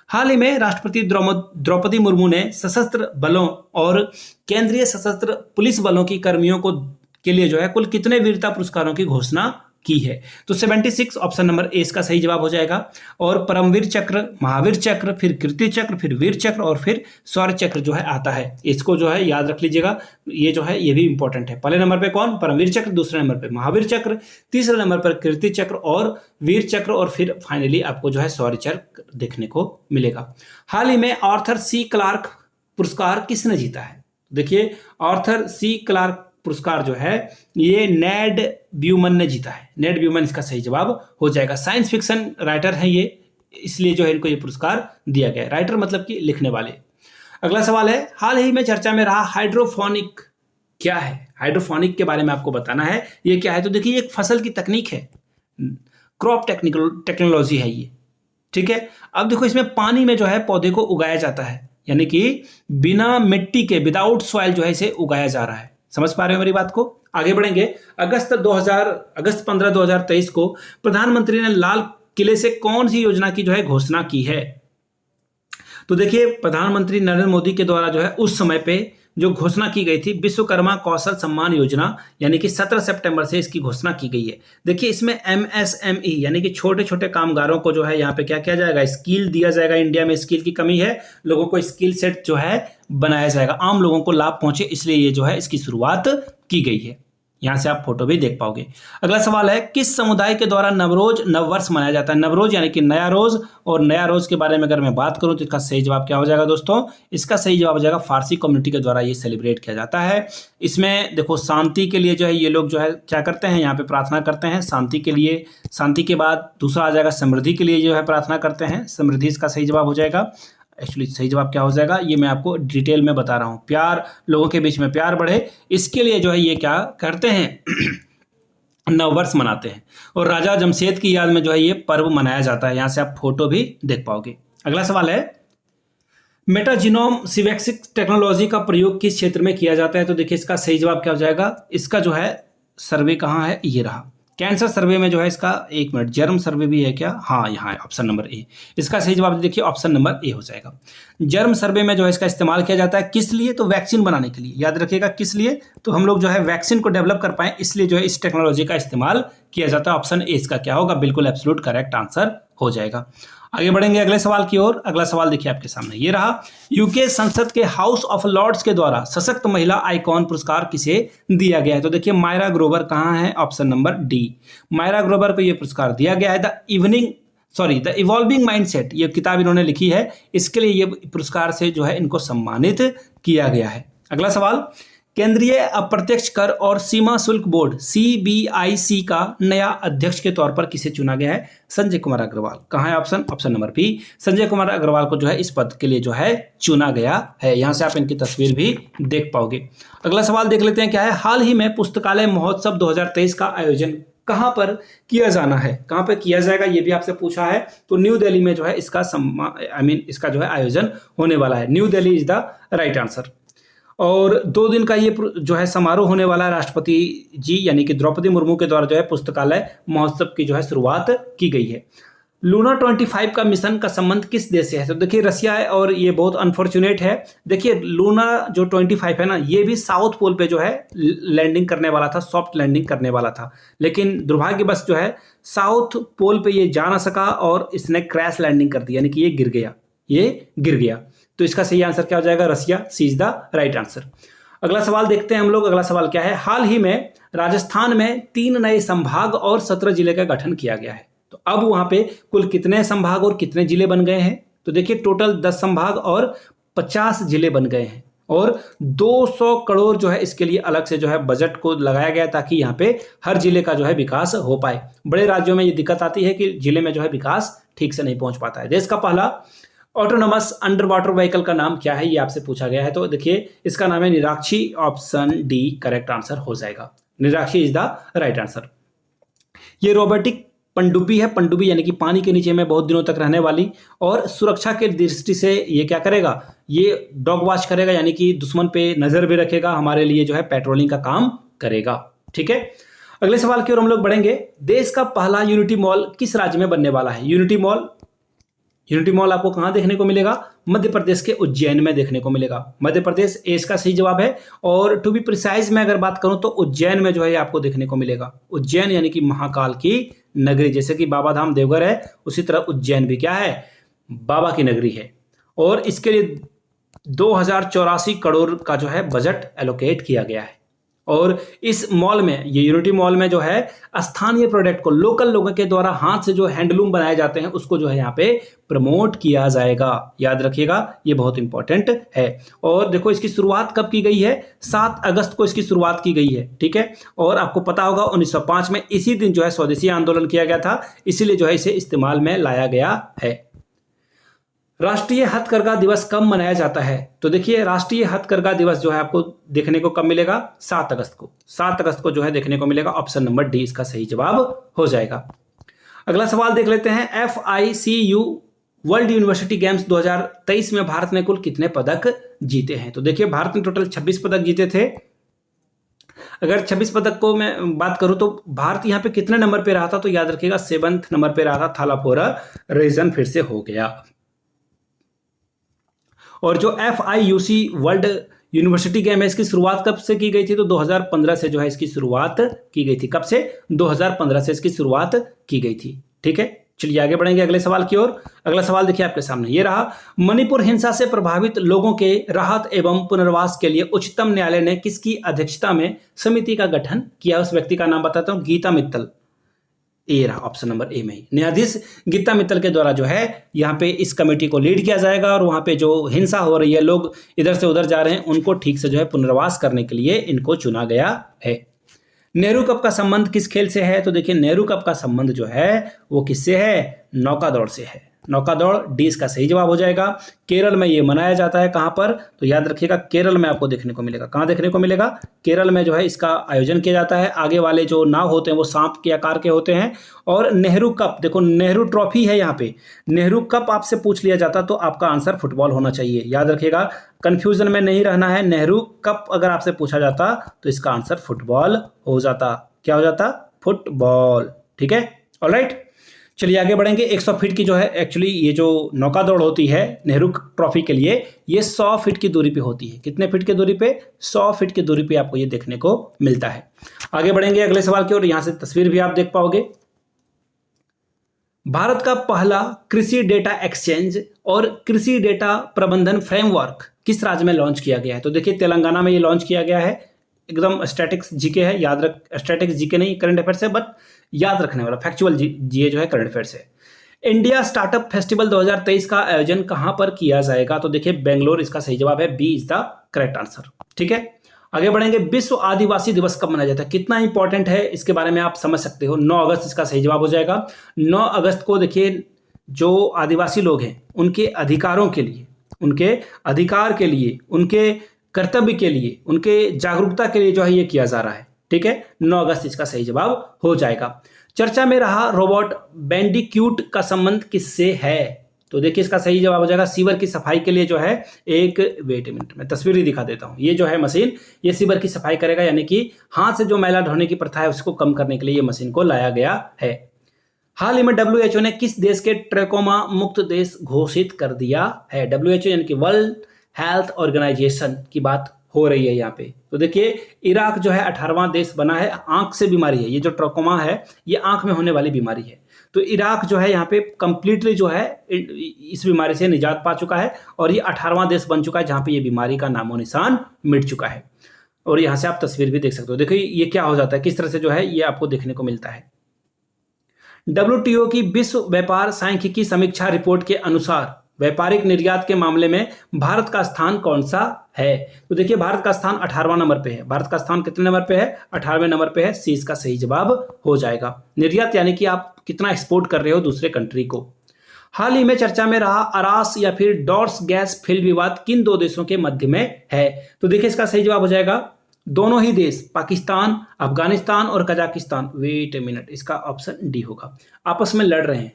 हाल ही में राष्ट्रपति द्रौपदी मुर्मू ने सशस्त्र बलों और केंद्रीय सशस्त्र पुलिस बलों की कर्मियों को के लिए जो है कुल कितने वीरता पुरस्कारों की घोषणा की है? तो 76 ऑप्शन नंबर ए इसका सही जवाब हो जाएगा। और परमवीर चक्र, महावीर चक्र, फिर कीर्ति चक्र, फिर वीर चक्र और फिर शौर्य चक्र जो है आता है। इसको जो है याद रख लीजिएगा, ये जो है ये भी इंपॉर्टेंट है। पहले नंबर पे कौन, परमवीर चक्र, दूसरे नंबर पे महावीर चक्र, तीसरे नंबर पर कीर्ति चक्र और वीर चक्र और फिर फाइनली आपको जो है शौर्य चक्र देखने को मिलेगा। हाल ही में आर्थर सी क्लार्क पुरस्कार किसने जीता है? देखिए आर्थर सी क्लार्क पुरस्कार जो है ये नेड ब्यूमन ने जीता है। नेड ब्यूमन इसका सही जवाब हो जाएगा। साइंस फिक्शन राइटर है ये, इसलिए जो है इनको ये पुरस्कार दिया गया है। राइटर मतलब कि लिखने वाले। अगला सवाल है, हाल ही में चर्चा में रहा हाइड्रोफोनिक क्या है? हाइड्रोफोनिक के बारे में आपको बताना है ये क्या है। तो देखिए एक फसल की तकनीक है, क्रॉप टेक्नोलॉजी है ये, ठीक है। अब देखो इसमें पानी में जो है पौधे को उगाया जाता है, यानी कि बिना मिट्टी के, विदाउट सॉइल जो है इसे उगाया जा रहा है। समझ पा रहे हो मेरी बात को? आगे बढ़ेंगे। अगस्त 15 2023 को प्रधानमंत्री ने लाल किले से कौन सी योजना की जो है घोषणा की है? तो देखिए प्रधानमंत्री नरेंद्र मोदी के द्वारा जो है उस समय पे जो घोषणा की गई थी विश्वकर्मा कौशल सम्मान योजना, यानी कि 17 सितंबर से इसकी घोषणा की गई है। देखिए इसमें MSME यानी कि छोटे छोटे कामगारों को जो है यहाँ पे क्या किया जाएगा, स्किल दिया जाएगा। इंडिया में स्किल की कमी है, लोगों को स्किल सेट जो है बनाया जाएगा, आम लोगों को लाभ पहुंचे, इसलिए ये जो है इसकी शुरुआत की गई है। यहाँ से आप फोटो भी देख पाओगे। अगला सवाल है, किस समुदाय के द्वारा नवरोज नववर्ष मनाया जाता है? नवरोज यानी कि नया रोज, और नया रोज के बारे में अगर मैं बात करूं तो इसका सही जवाब क्या हो जाएगा दोस्तों? इसका सही जवाब हो जाएगा फारसी कम्युनिटी के द्वारा ये सेलिब्रेट किया जाता है। इसमें देखो शांति के लिए जो है ये लोग जो है क्या करते हैं, यहाँ पे प्रार्थना करते हैं शांति के लिए। शांति के बाद दूसरा आ जाएगा समृद्धि के लिए जो है प्रार्थना करते हैं, समृद्धि इसका सही जवाब हो जाएगा। एक्चुअली सही जवाब क्या हो जाएगा ये मैं आपको डिटेल में बता रहा हूँ। प्यार, लोगों के बीच में प्यार बढ़े, इसके लिए जो है ये क्या करते हैं नववर्ष मनाते हैं। और राजा जमशेद की याद में जो है ये पर्व मनाया जाता है। यहाँ से आप फोटो भी देख पाओगे। अगला सवाल है, मेटाजीनोम सिवेक्सिक टेक्नोलॉजी का प्रयोग किस क्षेत्र में किया जाता है? तो देखिए इसका सही जवाब क्या हो जाएगा, इसका जो है सर्वे कहाँ है, ये रहा। कैंसर सर्वे में जो है इसका, एक मिनट, जर्म सर्वे भी है क्या? हाँ यहाँ है, ऑप्शन नंबर ए। इसका सही जवाब देखिए ऑप्शन नंबर ए हो जाएगा। जर्म सर्वे में जो है इसका इस्तेमाल किया जाता है किस लिए? तो वैक्सीन बनाने के लिए। याद रखिएगा किस लिए? तो हम लोग जो है वैक्सीन को डेवलप कर पाए, इसलिए जो है इस टेक्नोलॉजी का इस्तेमाल किया जाता है। ऑप्शन ए इसका क्या होगा, बिल्कुल एब्सोल्यूट करेक्ट आंसर हो जाएगा। आगे बढ़ेंगे अगले सवाल की ओर। अगला सवाल देखिए आपके सामने ये रहा, यूके संसद के हाउस ऑफ लॉर्ड्स के द्वारा सशक्त महिला आइकॉन पुरस्कार किसे दिया गया है? तो देखिए मायरा ग्रोवर कहाँ है, option number D. Myra Grover को यह पुरस्कार दिया गया है। द इवॉल्विंग माइंडसेट, ये किताब इन्होंने लिखी है, इसके लिए ये पुरस्कार से जो है इनको सम्मानित किया गया है। अगला सवाल, केंद्रीय अप्रत्यक्ष कर और सीमा शुल्क बोर्ड CBIC का नया अध्यक्ष के तौर पर किसे चुना गया है? संजय कुमार अग्रवाल। कहाँ है option? Option number B. Sanjay Kumar Agarwal को जो है इस पद के लिए जो है चुना गया है। यहाँ से आप इनकी तस्वीर भी देख पाओगे। अगला सवाल देख लेते हैं क्या है, हाल ही में पुस्तकालय महोत्सव 2023 का आयोजन कहाँ पर किया जाना है, कहाँ पर किया जाएगा, ये भी आपसे पूछा है। तो न्यू दिल्ली में जो है इसका इसका जो है आयोजन होने वाला है। New Delhi is the right answer. और 2 दिन का ये जो है समारोह होने वाला है। राष्ट्रपति जी यानी कि द्रौपदी मुर्मू के द्वारा जो है पुस्तकालय महोत्सव की जो है शुरुआत की गई है। लूना 25 का मिशन का संबंध किस देश से है? तो देखिए रसिया है, और ये बहुत अनफॉर्चुनेट है। देखिए लूना जो 25 है ना, ये भी साउथ पोल पे जो है लैंडिंग करने वाला था, सॉफ्ट लैंडिंग करने वाला था, लेकिन दुर्भाग्यवश जो है साउथ पोल पे ये जा ना सका और इसने क्रैश लैंडिंग कर दी, यानी कि ये गिर गया। तो इसका सही आंसर क्या हो जाएगा? रसिया, सी इज द राइट आंसर। अगला सवाल देखते हैं हम लोग। अगला सवाल क्या है, हाल ही में राजस्थान में 3 नए संभाग और 17 जिले का गठन किया गया है। तो अब वहां पे कुल कितने संभाग और कितने जिले बन गए हैं? तो देखिए टोटल 10 संभाग और 50 जिले बन गए हैं। और 200 करोड़ जो है इसके लिए अलग से जो है बजट को लगाया गया ताकि यहाँ पे हर जिले का जो है विकास हो पाए। बड़े राज्यों में ये दिक्कत आती है कि जिले में जो है विकास ठीक से नहीं पहुंच पाता है। देश का पहला ऑटोनोमस अंडर वाटर व्हीकल का नाम क्या है, ये आपसे पूछा गया है। तो देखिए इसका नाम है निराक्षी, ऑप्शन डी करेक्ट आंसर हो जाएगा। निराक्षी इज द राइट आंसर। ये रोबोटिक पनडुब्बी है। पनडुब्बी यानी कि पानी के नीचे में बहुत दिनों तक रहने वाली, और सुरक्षा के दृष्टि से ये क्या करेगा, ये डॉग वॉच करेगा यानी कि दुश्मन पे नजर भी रखेगा, हमारे लिए जो है पेट्रोलिंग का काम करेगा। ठीक है, अगले सवाल की ओर हम लोग बढ़ेंगे। देश का पहला यूनिटी मॉल किस राज्य में बनने वाला है? यूनिटी मॉल आपको कहां देखने को मिलेगा? मध्य प्रदेश के उज्जैन में देखने को मिलेगा। मध्य प्रदेश ए इसका सही जवाब है। और टू बी प्रिसाइज मैं अगर बात करूं तो उज्जैन में जो है आपको देखने को मिलेगा। उज्जैन यानी कि महाकाल की नगरी, जैसे कि बाबा धाम देवघर है उसी तरह उज्जैन भी क्या है, बाबा की नगरी है। और इसके लिए 2084 करोड़ का जो है बजट एलोकेट किया गया है। और इस मॉल में, ये यूनिटी मॉल में जो है स्थानीय प्रोडक्ट को, लोकल लोगों के द्वारा हाथ से जो हैंडलूम बनाए जाते हैं उसको जो है यहाँ पे प्रमोट किया जाएगा। याद रखिएगा, ये बहुत इंपॉर्टेंट है। और देखो इसकी शुरुआत कब की गई है? 7 अगस्त को इसकी शुरुआत की गई है। ठीक है, और आपको पता होगा 1905 में इसी दिन जो है स्वदेशी आंदोलन किया गया था, इसीलिए जो है इसे इस्तेमाल में लाया गया है। राष्ट्रीय हथकरघा दिवस कब मनाया जाता है? तो देखिए राष्ट्रीय हथकरघा दिवस जो है आपको देखने को कब मिलेगा? 7 अगस्त को। 7 अगस्त को जो है देखने को मिलेगा। ऑप्शन नंबर डी इसका सही जवाब हो जाएगा। अगला सवाल देख लेते हैं। FICU वर्ल्ड यूनिवर्सिटी गेम्स 2023 में भारत ने कुल कितने पदक जीते हैं? तो देखिए भारत ने टोटल 26 पदक जीते थे। अगर 26 पदक को मैं बात करूं तो भारत यहाँ पे कितने नंबर पे रहा था? तो याद रखिएगा 7th नंबर पे रहा था। थालापोरा रीजन फिर से हो गया। और जो FIUC वर्ल्ड यूनिवर्सिटी गेम है इसकी शुरुआत कब से की गई थी? तो 2015 से जो है इसकी शुरुआत की गई थी। कब से? 2015 से इसकी शुरुआत की गई थी। ठीक है, चलिए आगे बढ़ेंगे अगले सवाल की ओर। अगला सवाल देखिए आपके सामने ये रहा। मणिपुर हिंसा से प्रभावित लोगों के राहत एवं पुनर्वास के लिए उच्चतम न्यायालय ने किसकी अध्यक्षता में समिति का गठन किया? उस व्यक्ति का नाम बताता हूं, गीता मित्तल। ए रहा ऑप्शन नंबर ए में ही। न्यायाधीश गीता मित्तल के द्वारा जो है यहाँ पे इस कमेटी को लीड किया जाएगा और वहाँ पे जो हिंसा हो रही है, लोग इधर से उधर जा रहे हैं, उनको ठीक से जो है पुनर्वास करने के लिए इनको चुना गया है। नेहरू कप का संबंध किस खेल से है? तो देखिए नेहरू कप का संबंध जो है वो किससे है? नौका दौड़ से है। नौका दौड़ डी इसका सही जवाब हो जाएगा। केरल में ये मनाया जाता है। कहाँ पर? तो याद रखिएगा केरल में आपको देखने को मिलेगा। कहाँ देखने को मिलेगा? केरल में जो है इसका आयोजन किया जाता है। आगे वाले जो नाव होते हैं वो सांप के आकार के होते हैं। और नेहरू कप, देखो नेहरू ट्रॉफी है यहाँ पे। नेहरू कप आपसे पूछ लिया जाता तो आपका आंसर फुटबॉल होना चाहिए। याद रखिएगा, कंफ्यूजन में नहीं रहना है। नेहरू कप अगर आपसे पूछा जाता तो इसका आंसर फुटबॉल हो जाता। क्या हो जाता? फुटबॉल। ठीक है, ऑलराइट, चलिए आगे बढ़ेंगे। 100 फीट की जो है एक्चुअली ये जो नौका दौड़ होती है नेहरू ट्रॉफी के लिए, ये 100 फीट की दूरी पे होती है। कितने फीट की दूरी पे? 100 फीट की दूरी पे आपको ये देखने को मिलता है। आगे बढ़ेंगे अगले सवाल की ओर। यहां से तस्वीर भी आप देख पाओगे। भारत का पहला कृषि डेटा एक्सचेंज और कृषि डेटा प्रबंधन फ्रेमवर्क किस राज्य में लॉन्च किया गया है? तो देखिए तेलंगाना में ये लॉन्च किया गया है। एकदम स्टैटिक्स जीके है, याद रख, स्टैटिक्स जीके नहीं करंट अफेयर्स है, बट याद रखने वाला फैक्चुअल जीए जो है करंट अफेयर्स है। इंडिया स्टार्टअप फेस्टिवल 2023 का आयोजन कहां पर किया जाएगा? तो देखिए बेंगलोर इसका सही जवाब है। B is the correct answer. ठीक है, आगे बढ़ेंगे। विश्व आदिवासी दिवस कब मनाया जाता है? कितना इंपॉर्टेंट है इसके बारे में आप समझ सकते हो। 9 अगस्त इसका सही जवाब हो जाएगा। 9 अगस्त को देखिए जो आदिवासी लोग हैं उनके अधिकारों के लिए, उनके अधिकार के लिए, उनके कर्तव्य के लिए, उनके जागरूकता के लिए जो है ये किया जा रहा है। ठीक है, 9 अगस्त इसका सही जवाब हो जाएगा। चर्चा में रहा रोबोट बैंडिक्यूट का संबंध किससे है? तो देखिए इसका सही जवाब हो जाएगा सीवर की सफाई के लिए जो है एक, वेट मिनट में तस्वीर ही दिखा देता हूं। ये जो है मशीन, ये सीवर की सफाई करेगा, यानी कि हाथ से जो मैला ढोने की प्रथा है उसको कम करने के लिए ये मशीन को लाया गया है। हाल ही में WHO ने किस देश के ट्रैकोमा मुक्त देश घोषित कर दिया है? WHO यानी कि वर्ल्ड हेल्थ ऑर्गेनाइजेशन की बात हो रही है यहाँ पे। तो देखिए इराक जो है 18वां देश बना है। आंख से बीमारी है, ये जो ट्रकोमा है ये आंख में होने वाली बीमारी है। तो इराक जो है यहाँ पे कंप्लीटली जो है इस बीमारी से निजात पा चुका है और ये 18वां देश बन चुका है जहाँ पे ये बीमारी का नामो निशान मिट चुका है। और यहाँ से आप तस्वीर भी देख सकते हो। देखिए ये क्या हो जाता है, किस तरह से जो है ये आपको देखने को मिलता है। WTO की विश्व व्यापार सांख्यिकी समीक्षा रिपोर्ट के अनुसार व्यापारिक निर्यात के मामले में भारत का स्थान कौन सा है? तो देखिए भारत का स्थान 18वां नंबर पे है। भारत का स्थान कितने नंबर पे है? 18वें नंबर पे है। सी इसका सही जवाब हो जाएगा। निर्यात यानी कि आप कितना एक्सपोर्ट कर रहे हो दूसरे कंट्री को। हाल ही में चर्चा में रहा अरास या फिर डॉर्स गैस फील्ड विवाद किन दो देशों के मध्य में है? तो देखिए इसका सही जवाब हो जाएगा दोनों ही देश, पाकिस्तान, अफगानिस्तान और कजाकिस्तान। वेट ए मिनट, इसका ऑप्शन डी होगा। आपस में लड़ रहे हैं।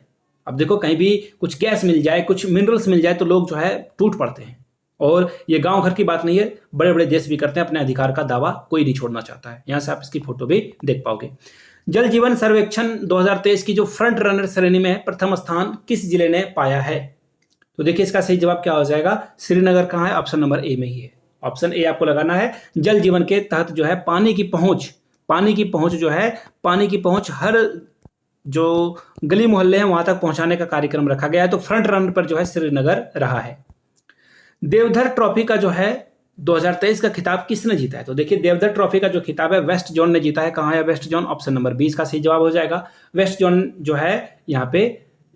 अब देखो कहीं भी कुछ गैस मिल जाए, कुछ मिनरल्स मिल जाए तो लोग जो है टूट पड़ते हैं। और ये गांव घर की बात नहीं है, बड़े बड़े देश भी करते हैं। अपने अधिकार का दावा कोई नहीं छोड़ना चाहता है। यहां से आप इसकी फोटो भी देख पाओगे। जल जीवन सर्वेक्षण 2023 की जो फ्रंट रनर श्रेणी में प्रथम स्थान किस जिले ने पाया है? तो देखिए इसका सही जवाब क्या हो जाएगा? श्रीनगर कहाँ है? ऑप्शन नंबर ए में ही है। ऑप्शन ए आपको लगाना है। जल जीवन के तहत जो है पानी की पहुंच हर जो गली मोहल्ले हैं वहां तक पहुंचाने का कार्यक्रम रखा गया है। तो फ्रंट रनर पर जो है श्रीनगर रहा है। देवधर ट्रॉफी का जो है 2023 का खिताब किसने जीता है? तो देखिए देवधर ट्रॉफी का जो खिताब है वेस्ट जोन ने जीता है। कहाँ है वेस्ट जोन? ऑप्शन नंबर 20 का सही जवाब हो जाएगा। वेस्ट जोन जो है यहाँ पे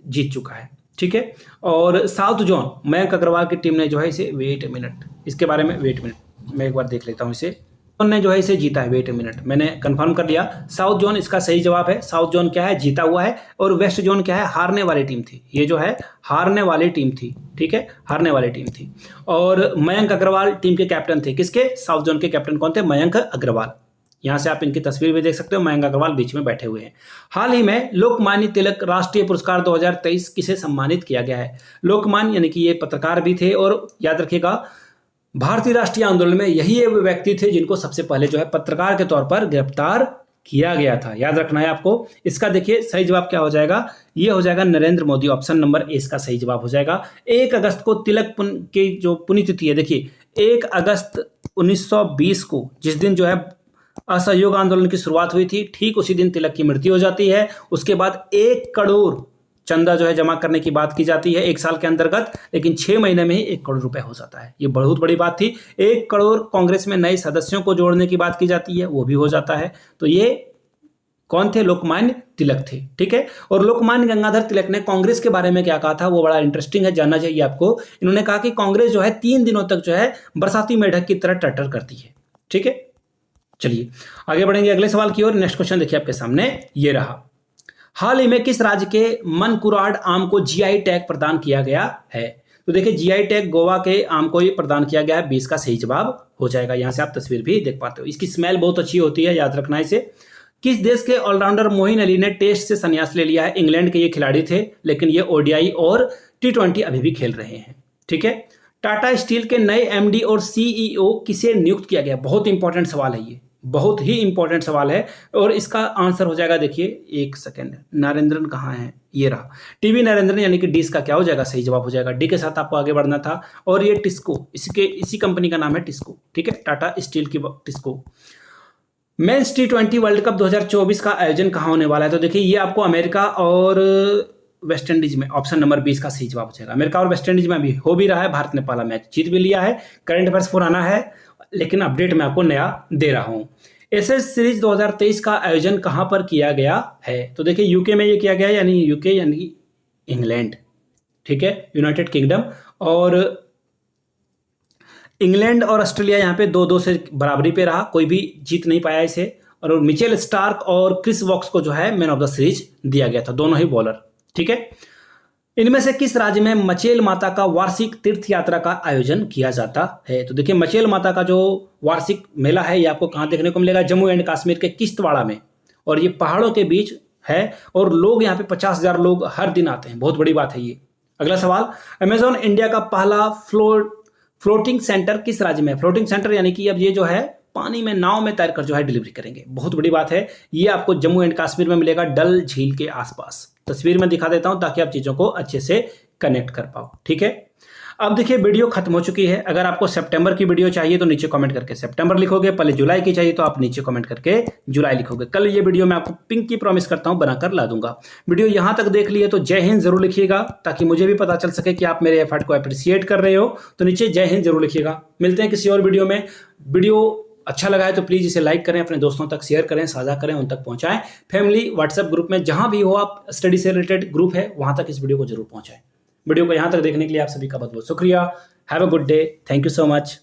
जीत चुका है। ठीक है। और साउथ जोन मयंक अग्रवाल की टीम ने जो है इसे वेट ए मिनट, इसके बारे में वेट मिनट मैं एक बार देख लेता हूँ। इसे ने जो है इसे जीता है। वेट ए मिनट, मैंने कंफर्म कर लिया। साउथ जोन इसका सही जवाब है। साउथ जोन क्या है? जीता हुआ है। और वेस्ट जोन क्या है? हारने वाली टीम थी। ये जो है हारने वाली टीम थी। ठीक है, हारने वाली टीम थी। और मयंक अग्रवाल टीम के कैप्टन थे। किसके? साउथ जोन के कैप्टन कौन थे? मयंक अग्रवाल। यहां से आप इनकी तस्वीर भी देख सकते हो। मयंक अग्रवाल बीच में बैठे हुए हैं। हाल ही में लोकमान्य तिलक राष्ट्रीय पुरस्कार 2023 किसे सम्मानित किया गया है? लोकमान्य यानी कि ये पत्रकार भी थे और याद रखिएगा भारतीय राष्ट्रीय आंदोलन में यही एक व्यक्ति थे जिनको सबसे पहले जो है पत्रकार के तौर पर गिरफ्तार किया गया था। याद रखना है आपको। इसका देखिए सही जवाब क्या हो जाएगा? ये हो जाएगा Narendra Modi. Option number A इसका सही जवाब हो जाएगा। 1 अगस्त को तिलक की जो पुण्यतिथि है, देखिए 1 अगस्त 1920 को जिस दिन जो है असहयोग आंदोलन की शुरुआत हुई थी, ठीक उसी दिन तिलक की मृत्यु हो जाती है। उसके बाद 1 करोड़ चंदा जो है जमा करने की बात की जाती है 1 साल के अंतर्गत, लेकिन 6 महीने में ही 1 करोड़ रुपए हो जाता है। ये बहुत बड़ी बात थी। 1 करोड़ कांग्रेस में नए सदस्यों को जोड़ने की बात की जाती है, वो भी हो जाता है। तो ये कौन थे? लोकमान्य तिलक थे। ठीक है। और लोकमान्य गंगाधर तिलक ने कांग्रेस के बारे में क्या कहा था, वो बड़ा इंटरेस्टिंग है, जानना चाहिए आपको। इन्होंने कहा कि कांग्रेस जो है 3 दिनों तक जो है बरसाती मेढक की तरह टट्टर करती है। ठीक है, चलिए आगे बढ़ेंगे अगले सवाल की ओर। नेक्स्ट क्वेश्चन देखिए आपके सामने ये रहा। हाल ही में किस राज्य के मनकुराड आम को जीआई टैग प्रदान किया गया है? तो देखिए जीआई टैग गोवा के आम को ही प्रदान किया गया है। 20 का सही जवाब हो जाएगा। यहां से आप तस्वीर भी देख पाते हो। इसकी स्मेल बहुत अच्छी होती है, याद रखना इसे। किस देश के ऑलराउंडर मोइन अली ने टेस्ट से संन्यास ले लिया है? इंग्लैंड के ये खिलाड़ी थे, लेकिन ये ओडीआई और T20 अभी भी खेल रहे हैं। ठीक है। टाटा स्टील के नए एमडी और सीईओ किसे नियुक्त किया गया? बहुत इंपॉर्टेंट सवाल है ये, बहुत ही इंपॉर्टेंट सवाल है। और इसका आंसर हो जाएगा, देखिए 1 सेकेंड, नरेंद्रन कहाँ है? ये रहा, टीवी नरेंद्रन, यानी कि डी इसका क्या हो जाएगा? सही जवाब हो जाएगा। डी के साथ आपको आगे बढ़ना था। और ये टिस्को, इसी कंपनी का नाम है टिस्को। ठीक है, टाटा स्टील की TISCO. Mains T20 world cup 2024 का आयोजन कहाँ होने वाला है? तो देखिए ये आपको अमेरिका और वेस्ट इंडीज में। ऑप्शन नंबर 20 का सही जवाब हो जाएगा। अमेरिका और वेस्ट इंडीज में भी हो भी रहा है। भारत ने पहला मैच जीत भी लिया है। करंट अफेयर्स पुराना है, लेकिन अपडेट मैं आपको नया दे रहा हूं। एसएस सीरीज 2023 का आयोजन कहां पर किया गया है? तो देखिए यूके में ये किया गया है, यानी यूके यानी इंग्लैंड। ठीक है, यूनाइटेड किंगडम। और इंग्लैंड और ऑस्ट्रेलिया यहाँ पे 2-2 से बराबरी पे रहा, कोई भी जीत नहीं पाया इसे। और मिचेल स्टार्क और क्रिस वॉक्स को जो है मैन ऑफ द सीरीज दिया गया था, दोनों ही बॉलर। ठीक है। इनमें से किस राज्य में मचेल माता का वार्षिक तीर्थ यात्रा का आयोजन किया जाता है? तो देखिए मचेल माता का जो वार्षिक मेला है ये आपको कहाँ देखने को मिलेगा? जम्मू एंड कश्मीर के किश्तवाड़ा में। और ये पहाड़ों के बीच है और लोग यहाँ पे 50,000 लोग हर दिन आते हैं। बहुत बड़ी बात है ये। अगला सवाल, अमेजॉन इंडिया का पहला फ्लोटिंग सेंटर किस राज्य में? फ्लोटिंग सेंटर यानी कि अब ये जो है पानी में नाव में तैरकर जो है डिलीवरी करेंगे। बहुत बड़ी बात है। ये आपको जम्मू एंड कश्मीर में मिलेगा, डल झील के आसपास। तस्वीर में दिखा देता हूं ताकि आप चीजों को अच्छे से कनेक्ट कर पाओ। ठीक है। अब देखिए वीडियो खत्म हो चुकी है। अगर आपको सितंबर की वीडियो चाहिए तो नीचे कमेंट करके सितंबर लिखोगे। पहले जुलाई की चाहिए तो आप नीचे कमेंट करके जुलाई लिखोगे। कल ये वीडियो मैं आपको पिंक की प्रॉमिस करता हूं बनाकर ला दूंगा। वीडियो यहां तक देख लिए तो जय हिंद जरूर लिखिएगा, ताकि मुझे भी पता चल सके कि आप मेरे एफर्ट को अप्रिशिएट कर रहे हो। तो नीचे जय हिंद जरूर लिखिएगा। मिलते हैं किसी और वीडियो में। वीडियो अच्छा लगा है तो प्लीज इसे लाइक करें, अपने दोस्तों तक शेयर करें, साझा करें, उन तक पहुंचाएं। फैमिली व्हाट्सएप ग्रुप में जहां भी हो आप, स्टडी से रिलेटेड ग्रुप है, वहां तक इस वीडियो को जरूर पहुंचाएं। वीडियो को यहाँ तक देखने के लिए आप सभी का बहुत बहुत शुक्रिया। Have a good day, thank you so much.